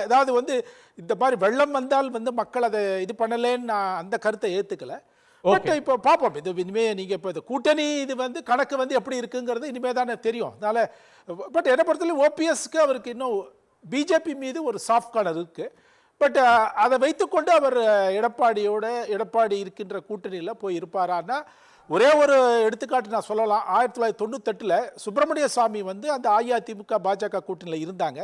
[SPEAKER 3] ஏதாவது வந்து இந்த மாதிரி வெள்ளம் வந்தால் வந்து மக்கள் அதை இது பண்ணலேன்னு நான் அந்த கருத்தை ஏற்றுக்கலை. பட் இப்போ பார்ப்போம். இது இனிமேல் நீங்கள் இப்போ இந்த கூட்டணி இது வந்து கணக்கு வந்து எப்படி இருக்குங்கிறது இனிமேல் தானே தெரியும். அதனால் பட் என்னை பொறுத்தவரை ஓபிஎஸ்க்கு அவருக்கு இன்னும் பிஜேபி மீது ஒரு சாஃப்ட் கார்னர் இருக்குது. பட் அதை வைத்துக்கொண்டு அவர் எடப்பாடி இருக்கின்ற கூட்டணியில் போய் இருப்பாரான்னா, ஒரே ஒரு எடுத்துக்காட்டு நான் சொல்லலாம். 1998 சுப்பிரமணிய சாமி வந்து அந்த அஇஅதிமுக பாஜக கூட்டணியில் இருந்தாங்க.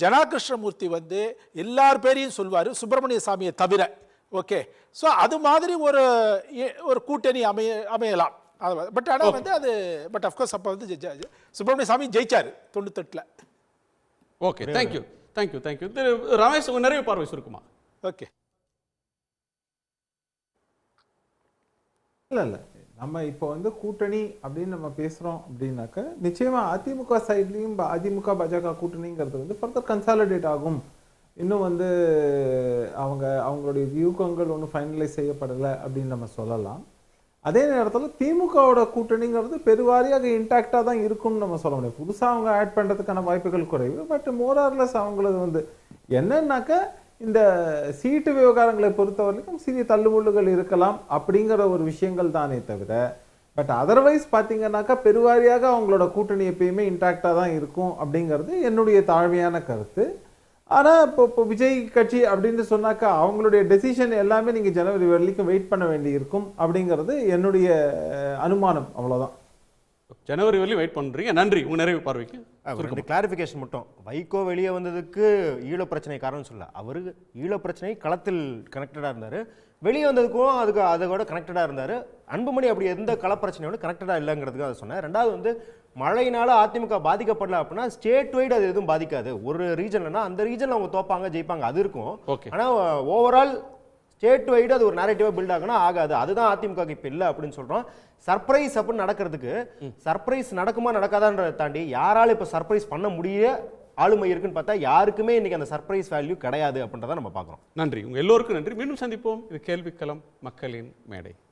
[SPEAKER 3] ஜனா கிருஷ்ணமூர்த்தி வந்து எல்லார் பேரையும் சொல்வார், சுப்பிரமணிய சாமியை தவிர. ஓகே, ஸோ அது மாதிரி ஒரு கூட்டணி அமையலாம். பட் ஆனால் வந்து அது பட் அஃப்கோர்ஸ் அப்போ வந்து சுப்பிரமணிய சாமி ஜெயிச்சார் 98.
[SPEAKER 1] Okay, thank you. திரு ரமேஷ், உங்கள் நிறைவு பார்வை சுருக்குமா?
[SPEAKER 3] ஓகே,
[SPEAKER 5] இல்லை நம்ம இப்போ வந்து கூட்டணி அப்படின்னு நம்ம பேசுகிறோம் அப்படின்னாக்க நிச்சயமாக அதிமுக சைட்லேயும் அதிமுக பாஜக கூட்டணிங்கிறது வந்து ஃபர்தர் கன்சாலிடேட் ஆகும். இன்னும் வந்து அவங்களுடைய வியூகங்கள் ஒன்றும் ஃபைனலைஸ் செய்யப்படலை அப்படின்னு நம்ம சொல்லலாம். அதே நேரத்தில் திமுகவோட கூட்டணிங்கிறது பெருவாரியாக இன்டாக்டாக தான் இருக்கும்னு நம்ம சொல்ல முடியும். புதுசாக அவங்க ஆட் பண்ணுறதுக்கான வாய்ப்புகள் குறைவு. பட் மோரார்லெஸ் அவங்களது வந்து என்னன்னாக்க இந்த சீட்டு விவகாரங்களை பொறுத்தவரைக்கும் சிறிய தள்ளுமுள்ளுகள் இருக்கலாம் அப்படிங்கிற ஒரு விஷயங்கள் தானே தவிர, பட் அதர்வைஸ் பார்த்தீங்கன்னாக்கா பெருவாரியாக அவங்களோட கூட்டணி எப்பயுமே இன்டாக்டாக தான் இருக்கும் அப்படிங்கிறது என்னுடைய தாழ்மையான கருத்து. ஆனால் இப்போ விஜய் கட்சி அப்படின்னு சொன்னாக்கா அவங்களுடைய டெசிஷன் எல்லாமே நீங்கள் ஜனவரி வரைக்கும் வெயிட் பண்ண வேண்டி இருக்கும் அப்படிங்கிறது என்னுடைய அனுமானம். அவ்வளோதான்.
[SPEAKER 1] ஜனவரி வரையும் வெயிட் பண்ணுறீங்க. நன்றி. உங்கள் நிறைவு பார்வைக்கு
[SPEAKER 6] ரெண்டு கிளாரிஃபிகேஷன் மட்டும். வைகோ வெளியே வந்ததுக்கு ஈழ பிரச்சனை காரணம் சொல்ல, அவரு ஈழ பிரச்சனை களத்தில் கனெக்டடாக இருந்தார். வெளியே வந்ததுக்கும் அதோட கனெக்டடாக இருந்தார். அன்புமணி அப்படி எந்த களப்பிரச்சனையோட கனெக்டடாக இல்லைங்கிறதுக்கு அதை சொன்னேன். ரெண்டாவது வந்து மழையினால அதிமுக பாதிக்கப்படல அப்படின்னா ஸ்டேட் வைடு அது எதுவும் பாதிக்காது. ஒரு ரீஜன்லனா அந்த ரீஜன்ல அவங்க தோப்பாங்க ஜெயிப்பாங்க அது இருக்கும். ஆனால் ஓவரால் ஸ்டேட் வைடு அது ஒரு நேரேட்டிவாக பில்ட் ஆகணும் ஆகாது. அதுதான் அதிமுக இப்போ இல்லை அப்படின்னு சொல்கிறோம். சர்ப்ரைஸ் அப்படின்னு நடக்கிறதுக்கு சர்ப்ரைஸ் நடக்குமா நடக்காதான்றதை தாண்டி யாராலும் இப்போ சர்ப்ரைஸ் பண்ண முடிய ஆளுமை இருக்குன்னு பார்த்தா யாருக்குமே இன்னைக்கு அந்த சர்ப்ரைஸ் வேல்யூ கிடையாது அப்படின்றத நம்ம பார்க்குறோம்.
[SPEAKER 1] நன்றி. உங்கள் எல்லோருக்கும் நன்றி. மீண்டும் சந்திப்போம். இது கேள்விக்களம், மக்களின் மேடை.